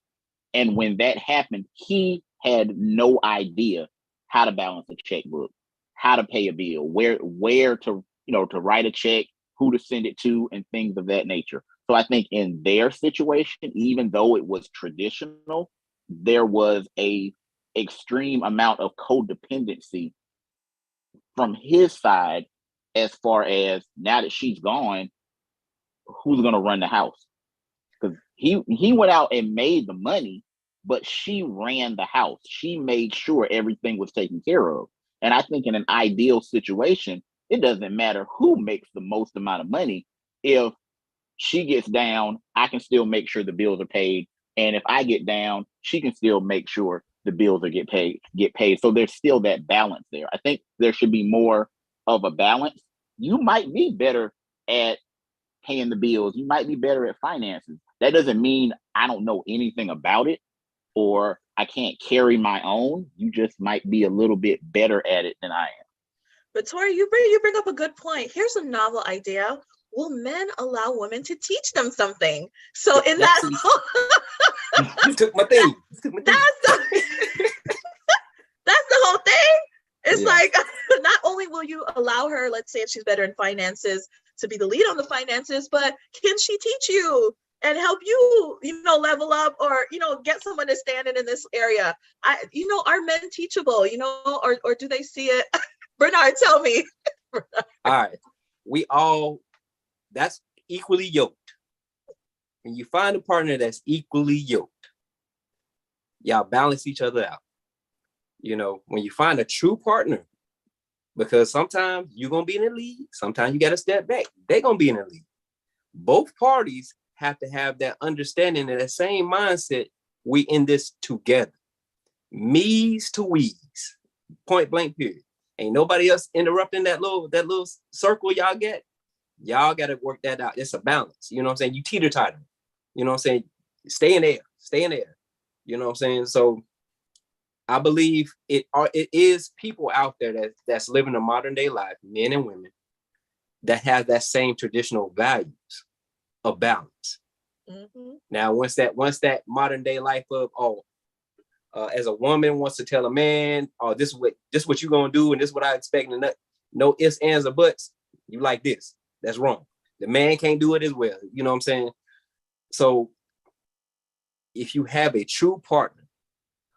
And when that happened, he had no idea how to balance a checkbook, how to pay a bill, where to write a check, who to send it to, and things of that nature. So I think in their situation, even though it was traditional, there was a extreme amount of codependency from his side, as far as, now that she's gone, who's going to run the house? Because he went out and made the money, but she ran the house. She made sure everything was taken care of. And I think in an ideal situation, it doesn't matter who makes the most amount of money. If she gets down, I can still make sure the bills are paid. And if I get down, she can still make sure the bills are get paid. So there's still that balance there. I think there should be more of a balance. You might be better at paying the bills. You might be better at finances. That doesn't mean I don't know anything about it or I can't carry my own. You just might be a little bit better at it than I am. But Tori, you bring up a good point. Here's a novel idea. Will men allow women to teach them something? So in that, you took my thing. That's the whole thing. It's like, not only will you allow her, let's say if she's better in finances, to be the lead on the finances, but can she teach you and help you, level up or, get someone to stand in this area? Are men teachable, or do they see it Bernard, tell me. All right. That's equally yoked. When you find a partner that's equally yoked, y'all balance each other out. You know, when you find a true partner, because sometimes you're going to be in the lead. Sometimes you got to step back. They're going to be in the lead. Both parties have to have that understanding and that same mindset. We in this together. Me's to we's. Point blank period. Ain't nobody else interrupting that little circle y'all get. Y'all got to work that out. It's a balance. You know what I'm saying? You teeter-totter. You know what I'm saying? Stay in there. Stay in there. You know what I'm saying? So I believe it is people out there that's living a modern day life, men and women, that have that same traditional values of balance. Mm-hmm. Now, once that modern day life of as a woman wants to tell a man, oh, this is what you're gonna do, and this is what I expect, and no ifs, ands, or buts. You like this? That's wrong. The man can't do it as well. You know what I'm saying? So, if you have a true partner,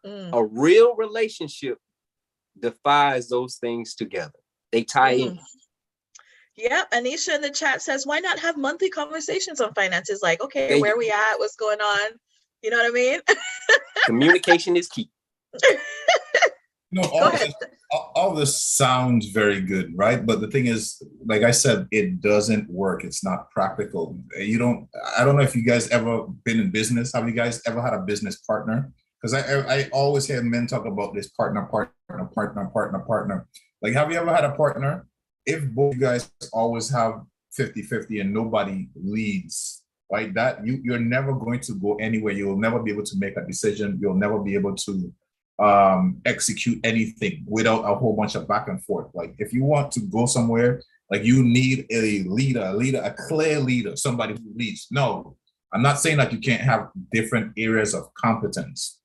a real relationship defies those things together. They tie in. Yeah, Anisha in the chat says, why not have monthly conversations on finances? Like, okay, where we at? What's going on? You know what I mean? Communication is key. No, all this sounds very good, right? But the thing is, like I said, it doesn't work. It's not practical. I don't know if you guys ever been in business. Have you guys ever had a business partner? Because I always hear men talk about this partner. Like, have you ever had a partner? If both you guys always have 50-50 and nobody leads, right? That you're never going to go anywhere. You'll never be able to make a decision. You'll never be able to execute anything without a whole bunch of back and forth. Like, if you want to go somewhere, like, you need a leader, a clear leader, somebody who leads. No, I'm not saying that you can't have different areas of competence.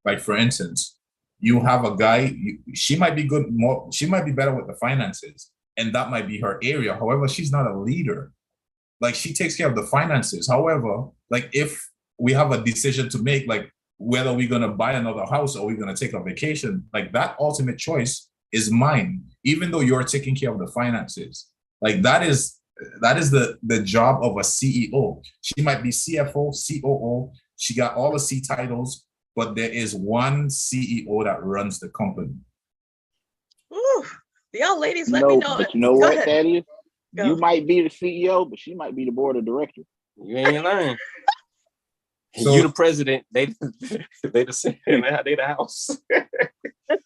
Like, for instance, you have a guy, she might be she might be better with the finances, and that might be her area. However, she's not a leader. Like, she takes care of the finances. However, like, if we have a decision to make, like whether we're going to buy another house or we're going to take a vacation, like, that ultimate choice is mine, even though you're taking care of the finances. Like, that is the job of a CEO. She might be CFO, COO. She got all the C titles, but there is one CEO that runs the company. Ooh, y'all ladies, let me know. But you know what, Thaddeus? You might be the CEO, but she might be the board of directors. You ain't lying. So, you the president, they the house.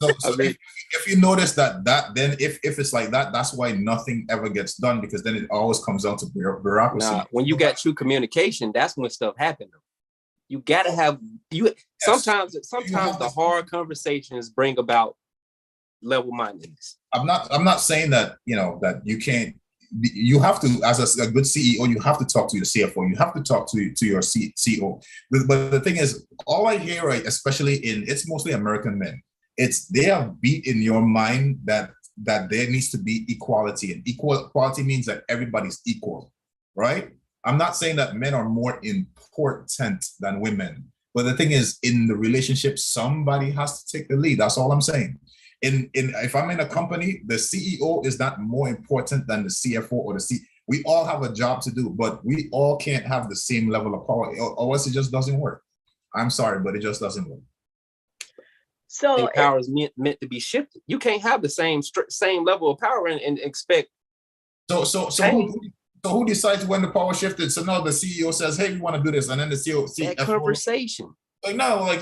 So if you notice that then if it's like that, that's why nothing ever gets done, because then it always comes down to bureaucracy. Nah, when you got true communication, that's when stuff happens. You gotta have sometimes the hard conversations bring about level-mindedness. I'm not saying that that you can't. You have to, as a good CEO, you have to talk to your CFO. You have to talk to your CEO. But the thing is, all I hear, right, especially it's mostly American men, they have beat in your mind that there needs to be equality, and equality means that everybody's equal, right? I'm not saying that men are more important than women, but the thing is, in the relationship, somebody has to take the lead. That's all I'm saying. If I'm in a company, the CEO is not more important than the CFO or the C. We all have a job to do, but we all can't have the same level of power, or else it just doesn't work. I'm sorry, but it just doesn't work. So power is meant to be shifted. You can't have the same level of power and expect. So who decides when the power shifted? So now the CEO says, "Hey, we want to do this," and then the CEO that conversation. No,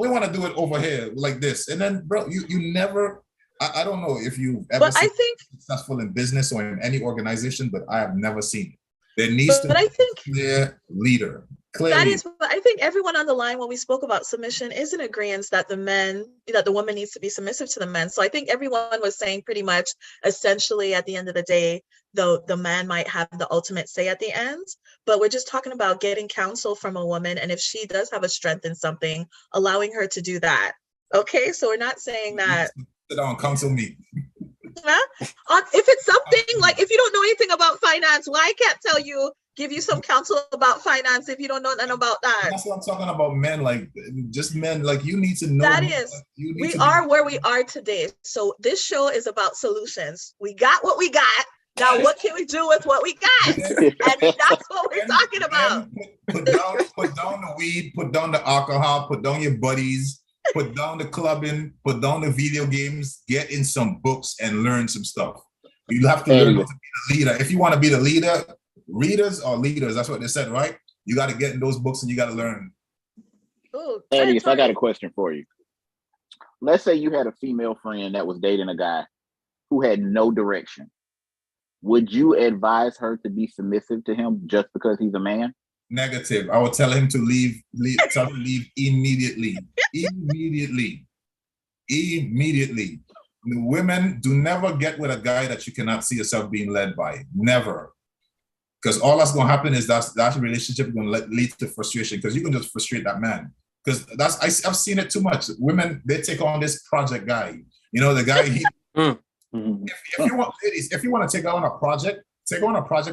we want to do it over here like this. And then, bro, you never. I don't know if you've ever been successful in business or in any organization, but I have never seen it. There needs to be a clear leader. I think everyone on the line, when we spoke about submission, is in agreement that the woman needs to be submissive to the men. So I think everyone was saying pretty much, essentially, at the end of the day, the man might have the ultimate say at the end, but we're just talking about getting counsel from a woman, and if she does have a strength in something, allowing her to do that. Okay, so we're not saying that. Sit down, counsel me. If it's something like, if you don't know anything about finance, well, I can't tell you give you some counsel about finance if you don't know nothing about that. That's what I'm talking about. Men, like just men, like you need to know. That is, we are where we are today. So this show is about solutions. We got what we got. Now, what can we do with what we got? And that's what we're talking about. Put down the weed, put down the alcohol, put down your buddies, put down the clubbing, put down the video games, get in some books and learn some stuff. You have to learn how to be the leader. If you want to be the leader, readers are leaders. That's what they said, right? You got to get in those books and you got to learn. Ooh, Thaddeus, I got a question for you. Let's say you had a female friend that was dating a guy who had no direction. Would you advise her to be submissive to him just because he's a man? Negative. I would tell him to leave immediately. Immediately. The women, do never get with a guy that you cannot see yourself being led by. Never. Because all that's going to happen is that relationship is going to lead to frustration, because you can just frustrate that man. Because I've seen it too much. Women, they take on this project guy. You know, the guy, if you want, ladies, if you want to take on a project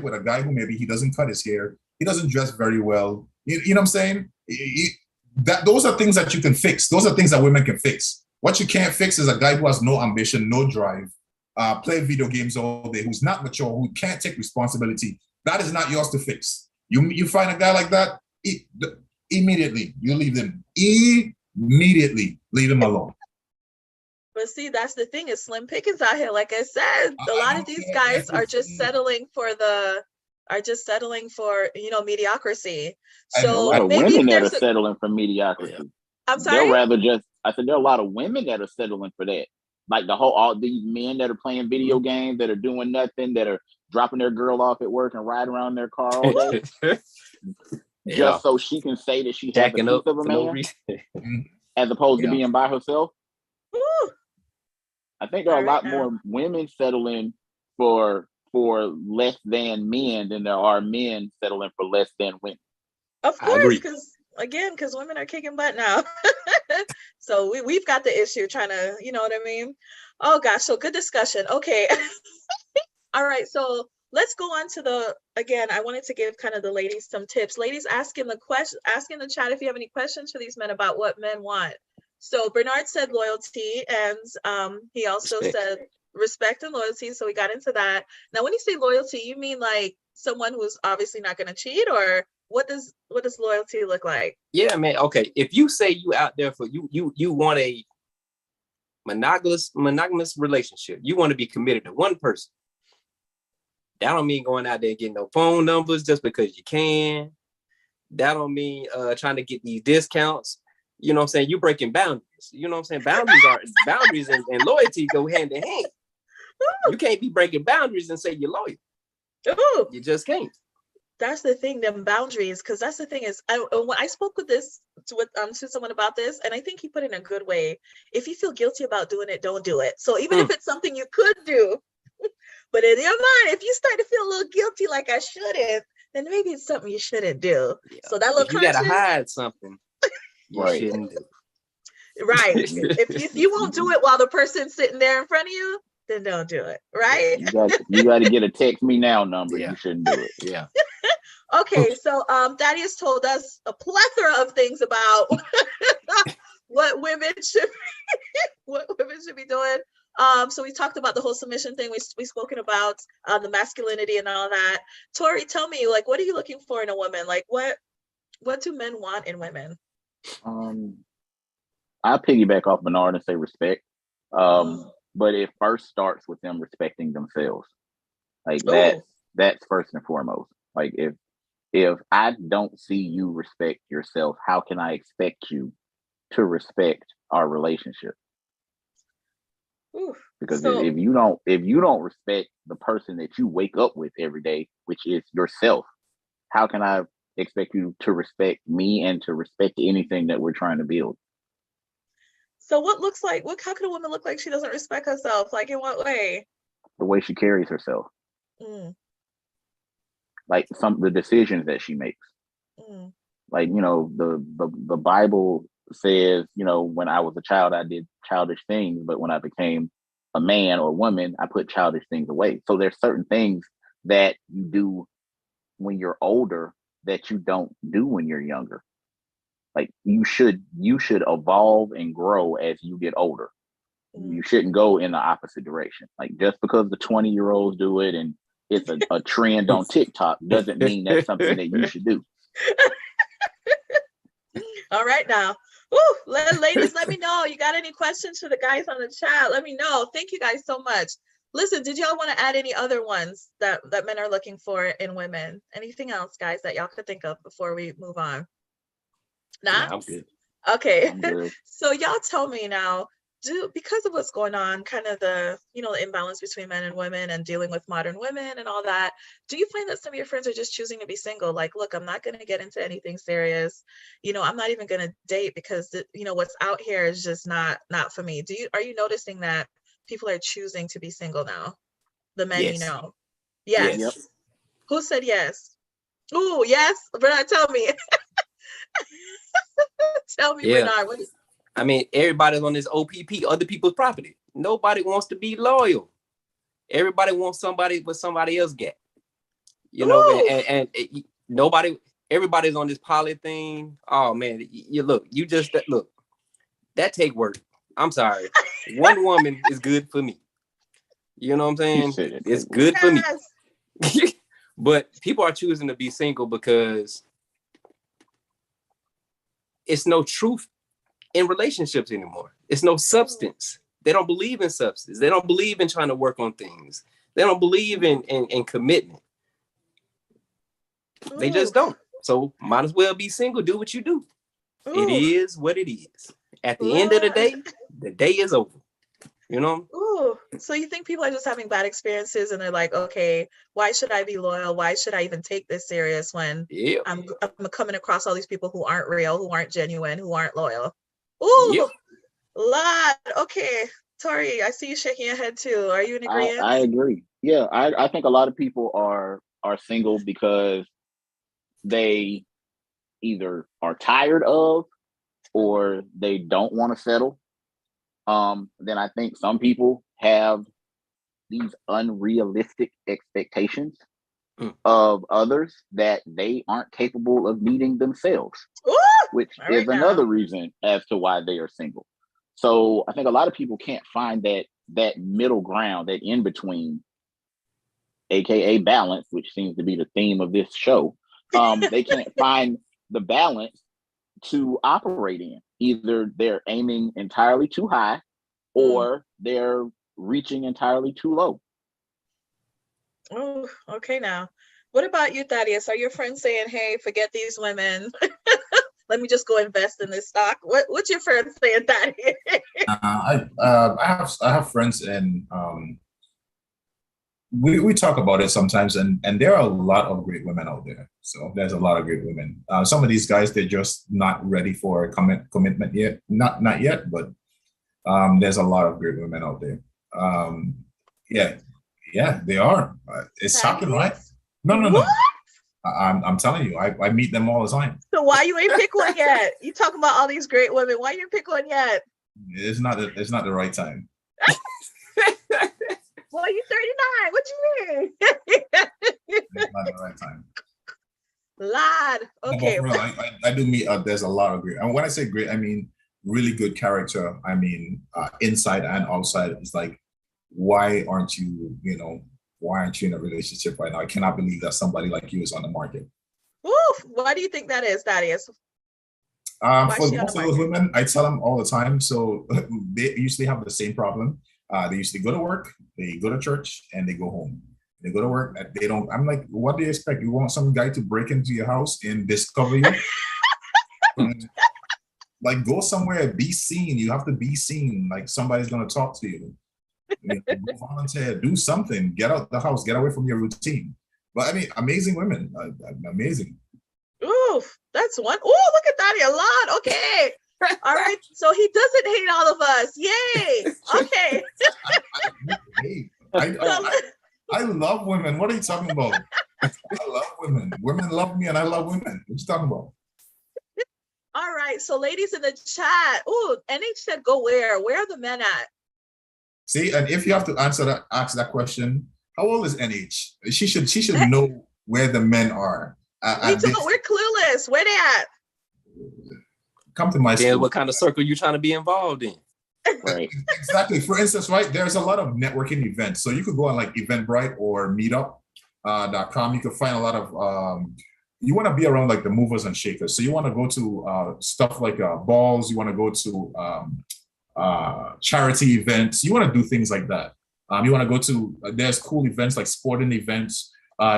with a guy who maybe he doesn't cut his hair, he doesn't dress very well. You know what I'm saying? Those are things that you can fix. Those are things that women can fix. What you can't fix is a guy who has no ambition, no drive, play video games all day, who's not mature, who can't take responsibility. That is not yours to fix. You find a guy like that, immediately you leave them. Immediately leave him alone. But see, that's the thing, is slim pickings out here. Like I said, a lot of these guys are just settling for mediocrity. So a lot of women that are settling for mediocrity. I'm sorry. I said there are a lot of women that are settling for that. Like all these men that are playing video games, that are doing nothing, that are dropping their girl off at work and riding around their car all day, just so she can say that she has a piece of a man, as opposed to being by herself. Ooh. I think there are a lot more women settling for less than men than there are men settling for less than women. Of course, because women are kicking butt now. So we've got the issue trying to, you know what I mean? Oh gosh, so good discussion. Okay. All right, so let's go on to I wanted to give kind of the ladies some tips. Ladies, ask in the chat if you have any questions for these men about what men want. So Bernard said loyalty, and he also said respect and loyalty. So we got into that. Now, when you say loyalty, you mean like someone who's obviously not going to cheat, or what does loyalty look like? Yeah, man. Okay, if you say you out there for you want a monogamous relationship, you want to be committed to one person. That don't mean going out there and getting no phone numbers just because you can. That don't mean trying to get these discounts. You know what I'm saying? You breaking boundaries. You know what I'm saying? Boundaries and loyalty go hand in hand. You can't be breaking boundaries and say you're loyal. Ooh. You just can't. That's the thing, them boundaries, because that's the thing is, when I spoke with someone about this, and I think he put it in a good way. If you feel guilty about doing it, don't do it. So even if it's something you could do, but in your mind, if you start to feel a little guilty, like I shouldn't, then maybe it's something you shouldn't do. Yeah. So that little you gotta hide something. You shouldn't do. Right. if you won't do it while the person's sitting there in front of you, then don't do it. Right. You got to get a text me now number. Yeah. You shouldn't do it. Yeah. Okay. So Thaddeus told us a plethora of things about what women should be doing. So we talked about the whole submission thing. We spoken about the masculinity and all that. Tori, tell me, like, what are you looking for in a woman? Like, what do men want in women? I piggyback off Bernard and say respect. But it first starts with them respecting themselves. Like that's first and foremost. Like if I don't see you respect yourself, how can I expect you to respect our relationship? Because if you don't respect the person that you wake up with every day, which is yourself, how can I expect you to respect me and to respect anything that we're trying to build? So how can a woman look like she doesn't respect herself? Like, in what way? The way she carries herself. Like the decisions that she makes. Like, you know, the Bible says, you know, when I was a child, I did childish things, but when I became a man or woman, I put childish things away. So there's certain things that you do when you're older that you don't do when you're younger. Like you should evolve and grow as you get older. You shouldn't go in the opposite direction. Like just because the 20-year-olds do it and it's a trend on TikTok doesn't mean that's something that you should do. All right now. Ladies, let me know. You got any questions for the guys on the chat? Let me know. Thank you guys so much. Listen, did y'all want to add any other ones that men are looking for in women? Anything else, guys, that y'all could think of before we move on? Nah? I'm good. Okay. I'm good. So y'all tell me now, because of what's going on, kind of the, the imbalance between men and women and dealing with modern women and all that, do you find that some of your friends are just choosing to be single? Like, look, I'm not going to get into anything serious. I'm not even going to date because, what's out here is just not for me. Are you noticing that people are choosing to be single now? The men, Yes. Yes. Yep. Who said yes? Oh, yes. Bernard, tell me. Tell me, Bernard. I mean, everybody's on this OPP, other people's property. Nobody wants to be loyal. Everybody wants somebody what somebody else get. And everybody's on this poly thing. Oh man, look, that take work. I'm sorry. One woman is good for me. You know what I'm saying? It's good for me. But people are choosing to be single because it's no truth in relationships anymore. It's no substance. They don't believe in substance. They don't believe in trying to work on things. They don't believe in commitment. They just don't. So might as well be single. Do what you do. It is what it is. At the end of the day is over. So you think people are just having bad experiences and they're like, okay, why should I be loyal? Why should I even take this serious when I'm coming across all these people who aren't real, who aren't genuine, who aren't loyal? Lot. Okay. Tori, I see you shaking your head too. Are you in agreement? I agree. Yeah, I think a lot of people are single because they either are tired of or they don't want to settle. Then I think some people have these unrealistic expectations of others that they aren't capable of meeting themselves, which is another reason as to why they are single. So I think a lot of people can't find that middle ground, that in between, aka balance, which seems to be the theme of this show. They can't find the balance to operate in. Either they're aiming entirely too high or they're reaching entirely too low. Oh, okay now. What about you, Thaddeus? Are your friends saying, hey, forget these women? Let me just go invest in this stock. What's your friends saying, Thaddeus? I have friends and we talk about it sometimes, and there are a lot of great women out there. So there's a lot of great women. Some of these guys, they're just not ready for a commitment yet. Not yet, but there's a lot of great women out there. Yeah, they are. It's shocking, right? No. I'm telling you, I meet them all the time. So why you ain't pick one yet? You talking about all these great women. Why you ain't pick one yet? It's not the right time. Well, you 39. What you mean? It's not the right time. Lad. Okay. No, I do meet. There's a lot of great. And when I say great, I mean really good character. I mean inside and outside. It's like, why aren't you in a relationship right now? I cannot believe that somebody like you is on the market. Oof. Why do you think that is? For most of those women, I tell them all the time. So they usually have the same problem. They usually go to work, they go to church, and they go home. They go to work. They don't. I'm like, what do you expect? You want some guy to break into your house and discover you? Like, go somewhere, be seen. You have to be seen. Like, somebody's gonna talk to you. Go volunteer, do something. Get out the house. Get away from your routine. But I mean, amazing women. Amazing. Oof, that's one. Oh, look at that, a lot. Okay. All right. So he doesn't hate all of us. Yay. Okay. I love women. What are you talking about? I love women. Women love me and I love women. What you talking about? All right. So ladies in the chat. Oh, NH said go where? Where are the men at? See, and if you have to ask that question, how old is NH? She should know where the men are. Me too. We're clueless. Where they at? Come to my school. What kind of circle you trying to be involved in? Right. Exactly. For instance, right, there's a lot of networking events. So you could go on like Eventbrite or Meetup.com. You could find a lot of you want to be around like the movers and shakers. So you want to go to stuff like balls. You want to go to charity events. You want to do things like that. You want to go to there's cool events like sporting events.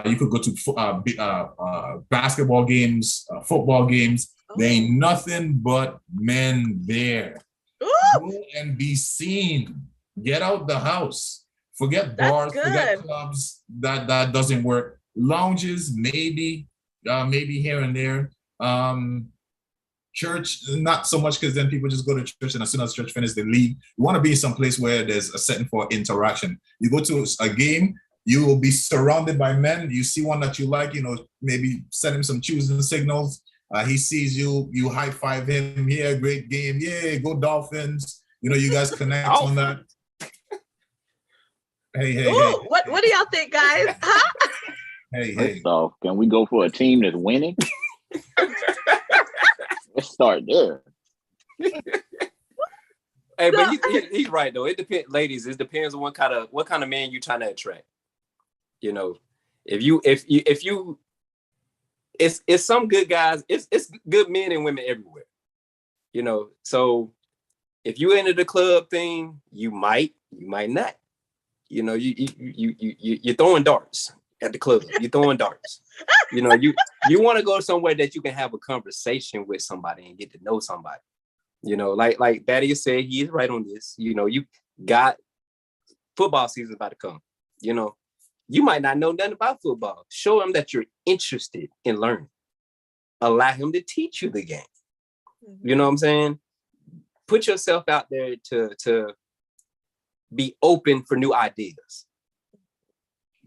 You could go to basketball games, football games. There ain't nothing but men there. Go and be seen. Get out the house. Forget bars, forget clubs. That doesn't work. Lounges, maybe here and there. Church, not so much, because then people just go to church and as soon as church finishes, they leave. You want to be someplace where there's a setting for interaction. You go to a game, you will be surrounded by men. You see one that you like, maybe send him some choosing signals. He sees you, you high five him. Yeah, great game. Yeah, go Dolphins. You guys connect on that. Hey. What do y'all think, guys? Huh? Hey. So, can we go for a team that's winning? Let's start there. Hey, but he's right though. It depends, ladies. It depends on what kind of man you trying to attract. If you, it's some good guys. It's good men and women everywhere. So if you into the club thing, you might not. You're throwing darts at the club. You're throwing darts. You want to go somewhere that you can have a conversation with somebody and get to know somebody. Like Thaddeus said, he is right on this. You got football season about to come. You might not know nothing about football. Show him that you're interested in learning. Allow him to teach you the game. You know what I'm saying? Put yourself out there to be open for new ideas.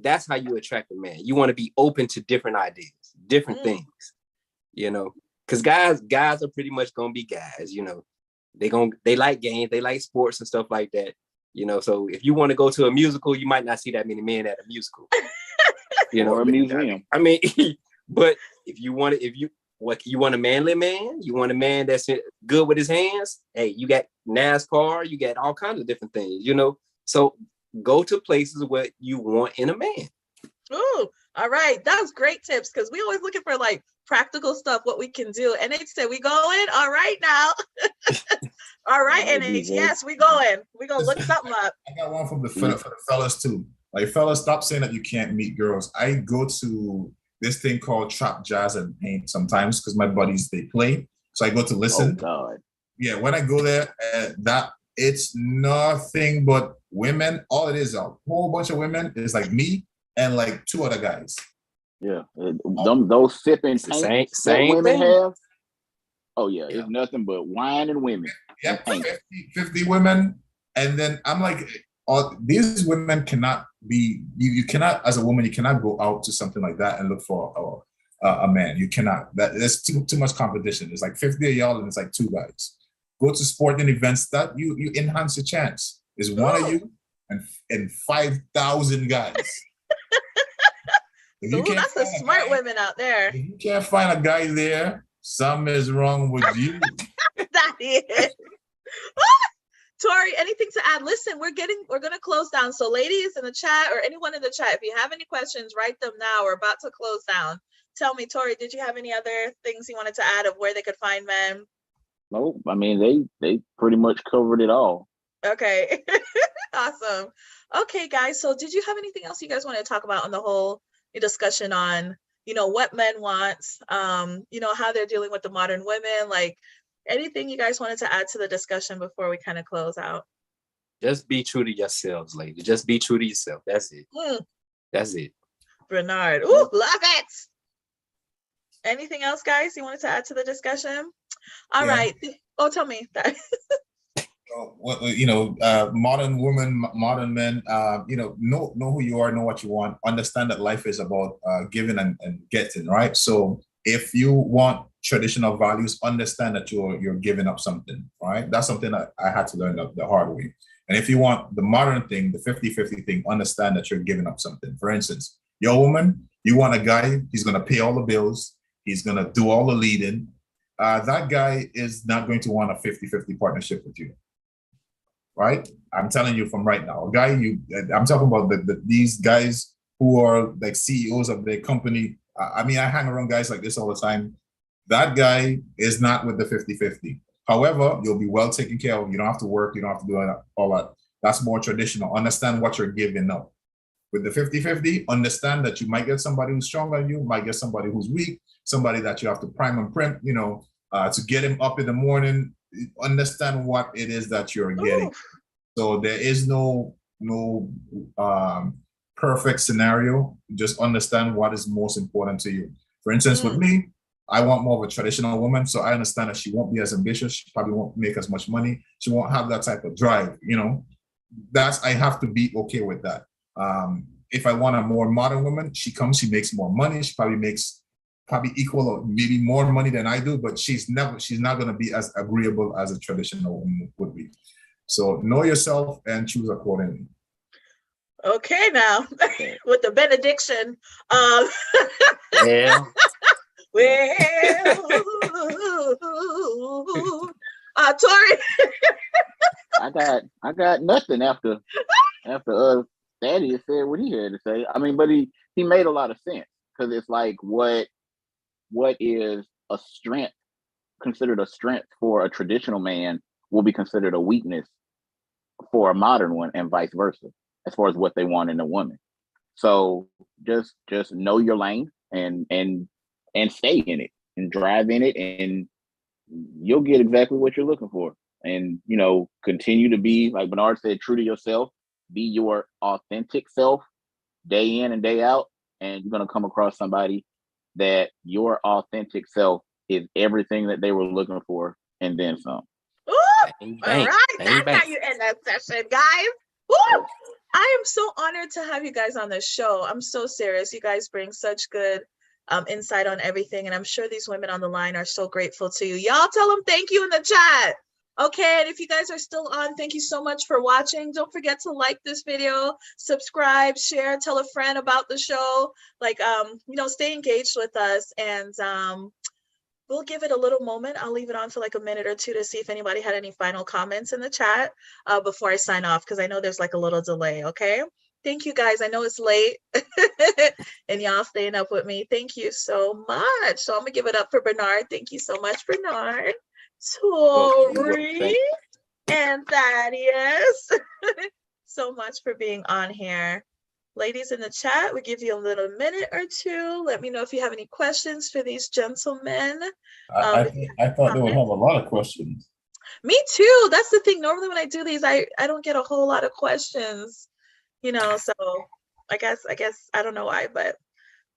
That's how you attract a man. You want to be open to different ideas, different things, because guys are pretty much going to be guys, they like games, they like sports and stuff like that, so if you want to go to a musical, you might not see that many men at a musical, or a museum. I mean, but if you want a manly man, you want a man that's good with his hands. Hey, you got NASCAR, you got all kinds of different things, so go to places where you want in a man. Ooh, all right. That's great tips, because we always looking for like practical stuff, what we can do. And they said, we going? All right now. All right, NH. Yes, we going. We gonna look something up. I got one from for the fellas too. Like, fellas, stop saying that you can't meet girls. I go to this thing called Trap Jazz and Paint sometimes because my buddies, they play. So I go to listen. Oh God. Yeah, when I go there, it's nothing but women. All it is, a whole bunch of women. It's like me and like two other guys. Yeah, those sipping same women thing. have. Oh yeah, it's nothing but wine and women. Yeah, 50 women, and then I'm like, these women cannot be. You cannot, as a woman, you cannot go out to something like that and look for a man. You cannot. There's too much competition. It's like 50 of y'all, and it's like two guys. Go to sporting events that you enhance your chance. There's one of you and 5,000 guys. That's a smart women out there. If you can't find a guy there, something is wrong with you. That is. Tori, anything to add? Listen, we're gonna close down. So ladies in the chat or anyone in the chat, if you have any questions, write them now. We're about to close down. Tell me, Tori, did you have any other things you wanted to add of where they could find men? No, I mean, they pretty much covered it all. Okay. Awesome. Okay, guys. So did you have anything else you guys want to talk about on the whole discussion on, what men want, how they're dealing with the modern women, like anything you guys wanted to add to the discussion before we kind of close out? Just be true to yourselves, ladies. Just be true to yourself. That's it. That's it. Bernard. Ooh, love it. Anything else, guys, you wanted to add to the discussion? All right. Oh, tell me that. Modern women, modern men, know who you are, know what you want, understand that life is about giving and getting, right? So if you want traditional values, understand that you're giving up something, right? That's something that I had to learn the hard way. And if you want the modern thing, the 50-50 thing, understand that you're giving up something. For instance, Your woman, you want a guy, he's going to pay all the bills. He's going to do all the leading. That guy is not going to want a 50-50 partnership with you. Right? I'm telling you from right now. A guy, I'm talking about these guys who are like CEOs of their company. I mean, I hang around guys like this all the time. That guy is not with the 50-50. However, you'll be well taken care of. You don't have to work. You don't have to do all that. That's more traditional. Understand what you're giving up. With the 50-50, understand that you might get somebody who's stronger than you, might get somebody who's weak, somebody that you have to prime and primp, to get him up in the morning. Understand what it is that you're getting. Ooh. So there is no perfect scenario. Just understand what is most important to you. For instance, with me, I want more of a traditional woman. So I understand that she won't be as ambitious. She probably won't make as much money. She won't have that type of drive. I have to be okay with that. If I want a more modern woman, she makes more money. She probably makes equal or maybe more money than I do, but she's not going to be as agreeable as a traditional woman would be. So know yourself and choose accordingly. Okay, now with the benediction. Yeah. Well, Tori. I got nothing after Thaddeus said what he had to say. I mean, but he made a lot of sense, because it's like what is a strength, considered a strength for a traditional man, will be considered a weakness for a modern one, and vice versa, as far as what they want in a woman. So just know your lane and stay in it and drive in it, and you'll get exactly what you're looking for. And continue to be, like Bernard said, true to yourself. Be your authentic self day in and day out, and you're going to come across somebody that your authentic self is everything that they were looking for, and then some. Ooh, all right, that's how you end that session, guys. Woo! I am so honored to have you guys on this show. I'm so serious. You guys bring such good insight on everything, and I'm sure these women on the line are so grateful to you. Y'all tell them thank you in the chat. Okay, and if you guys are still on, thank you so much for watching. Don't forget to like this video, subscribe, share, tell a friend about the show. Stay engaged with us, and we'll give it a little moment. I'll leave it on for like a minute or two to see if anybody had any final comments in the chat before I sign off, because I know there's like a little delay, okay? Thank you guys. I know it's late and y'all staying up with me. Thank you so much. So I'm gonna give it up for Bernard. Thank you so much, Bernard. Tori and Thaddeus. So much for being on here. Ladies in the chat, we give you a little minute or two. Let me know if you have any questions for these gentlemen. I thought they would have a lot of questions. Me too. That's the thing. Normally when I do these, I don't get a whole lot of questions, so I guess I don't know why, but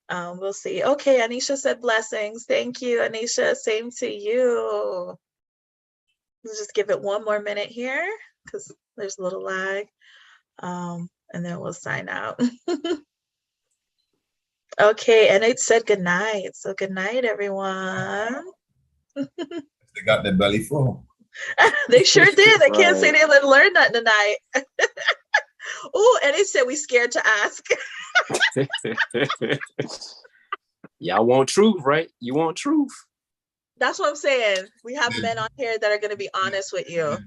we'll see. Okay, Anisha said blessings. Thank you, Anisha. Same to you. Let's just give it one more minute here because there's a little lag. And then we'll sign out. Okay, and it said good night. So good night, everyone. They got their belly full. They sure did. They can't say they didn't learn nothing tonight. Oh, and it said we scared to ask. Y'all want truth, right? You want truth. That's what I'm saying. We have men on here that are going to be honest with you.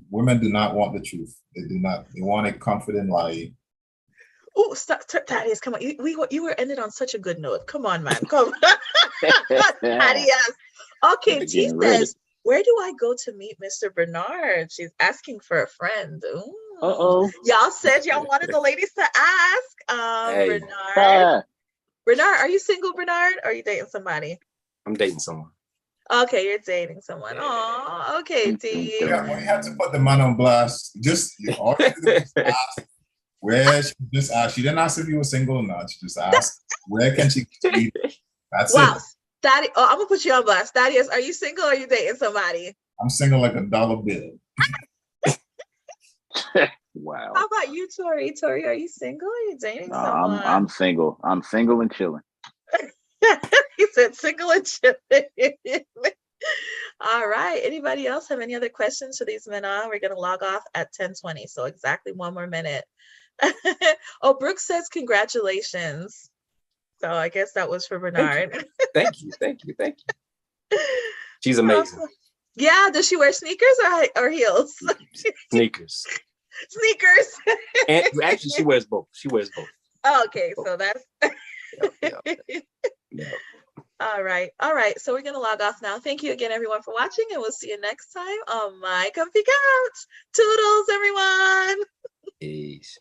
Women do not want the truth. They do not. They want a confident lie. Oh, stop, Thaddeus, come on. You were ended on such a good note. Come on, man. Come on. Thaddeus. Okay, T says, where do I go to meet Mr. Bernard? She's asking for a friend. Ooh. Uh-oh. Y'all said y'all wanted the ladies to ask. Bernard. Bernard, are you single, Bernard? Or are you dating somebody? I'm dating someone. Okay, you're dating someone. Oh, okay, T. Yeah, well, you have to put the man on blast. Just ask where she just asked. She didn't ask if you were single or not. She just asked where can she meet. That's it. Daddy, I'm gonna put you on blast. Thaddeus, are you single or are you dating somebody? I'm single like $1 bill. Wow. How about you, Tori? Tori, are you single? Are you dating someone? I'm single. I'm single and chilling. He said single and chilling. All right. Anybody else have any other questions for these men on? We're gonna log off at 10:20, so exactly one more minute. Oh, Brooke says congratulations. So I guess that was for Bernard. Thank you. She's amazing. Awesome. Yeah, does she wear sneakers or heels? Sneakers. Sneakers. And actually, she wears both. Oh, okay, so that's Yeah. all right. So we're gonna log off now. Thank you again, everyone, for watching, and we'll see you next time on My Comfy Couch. Toodles, everyone. Peace.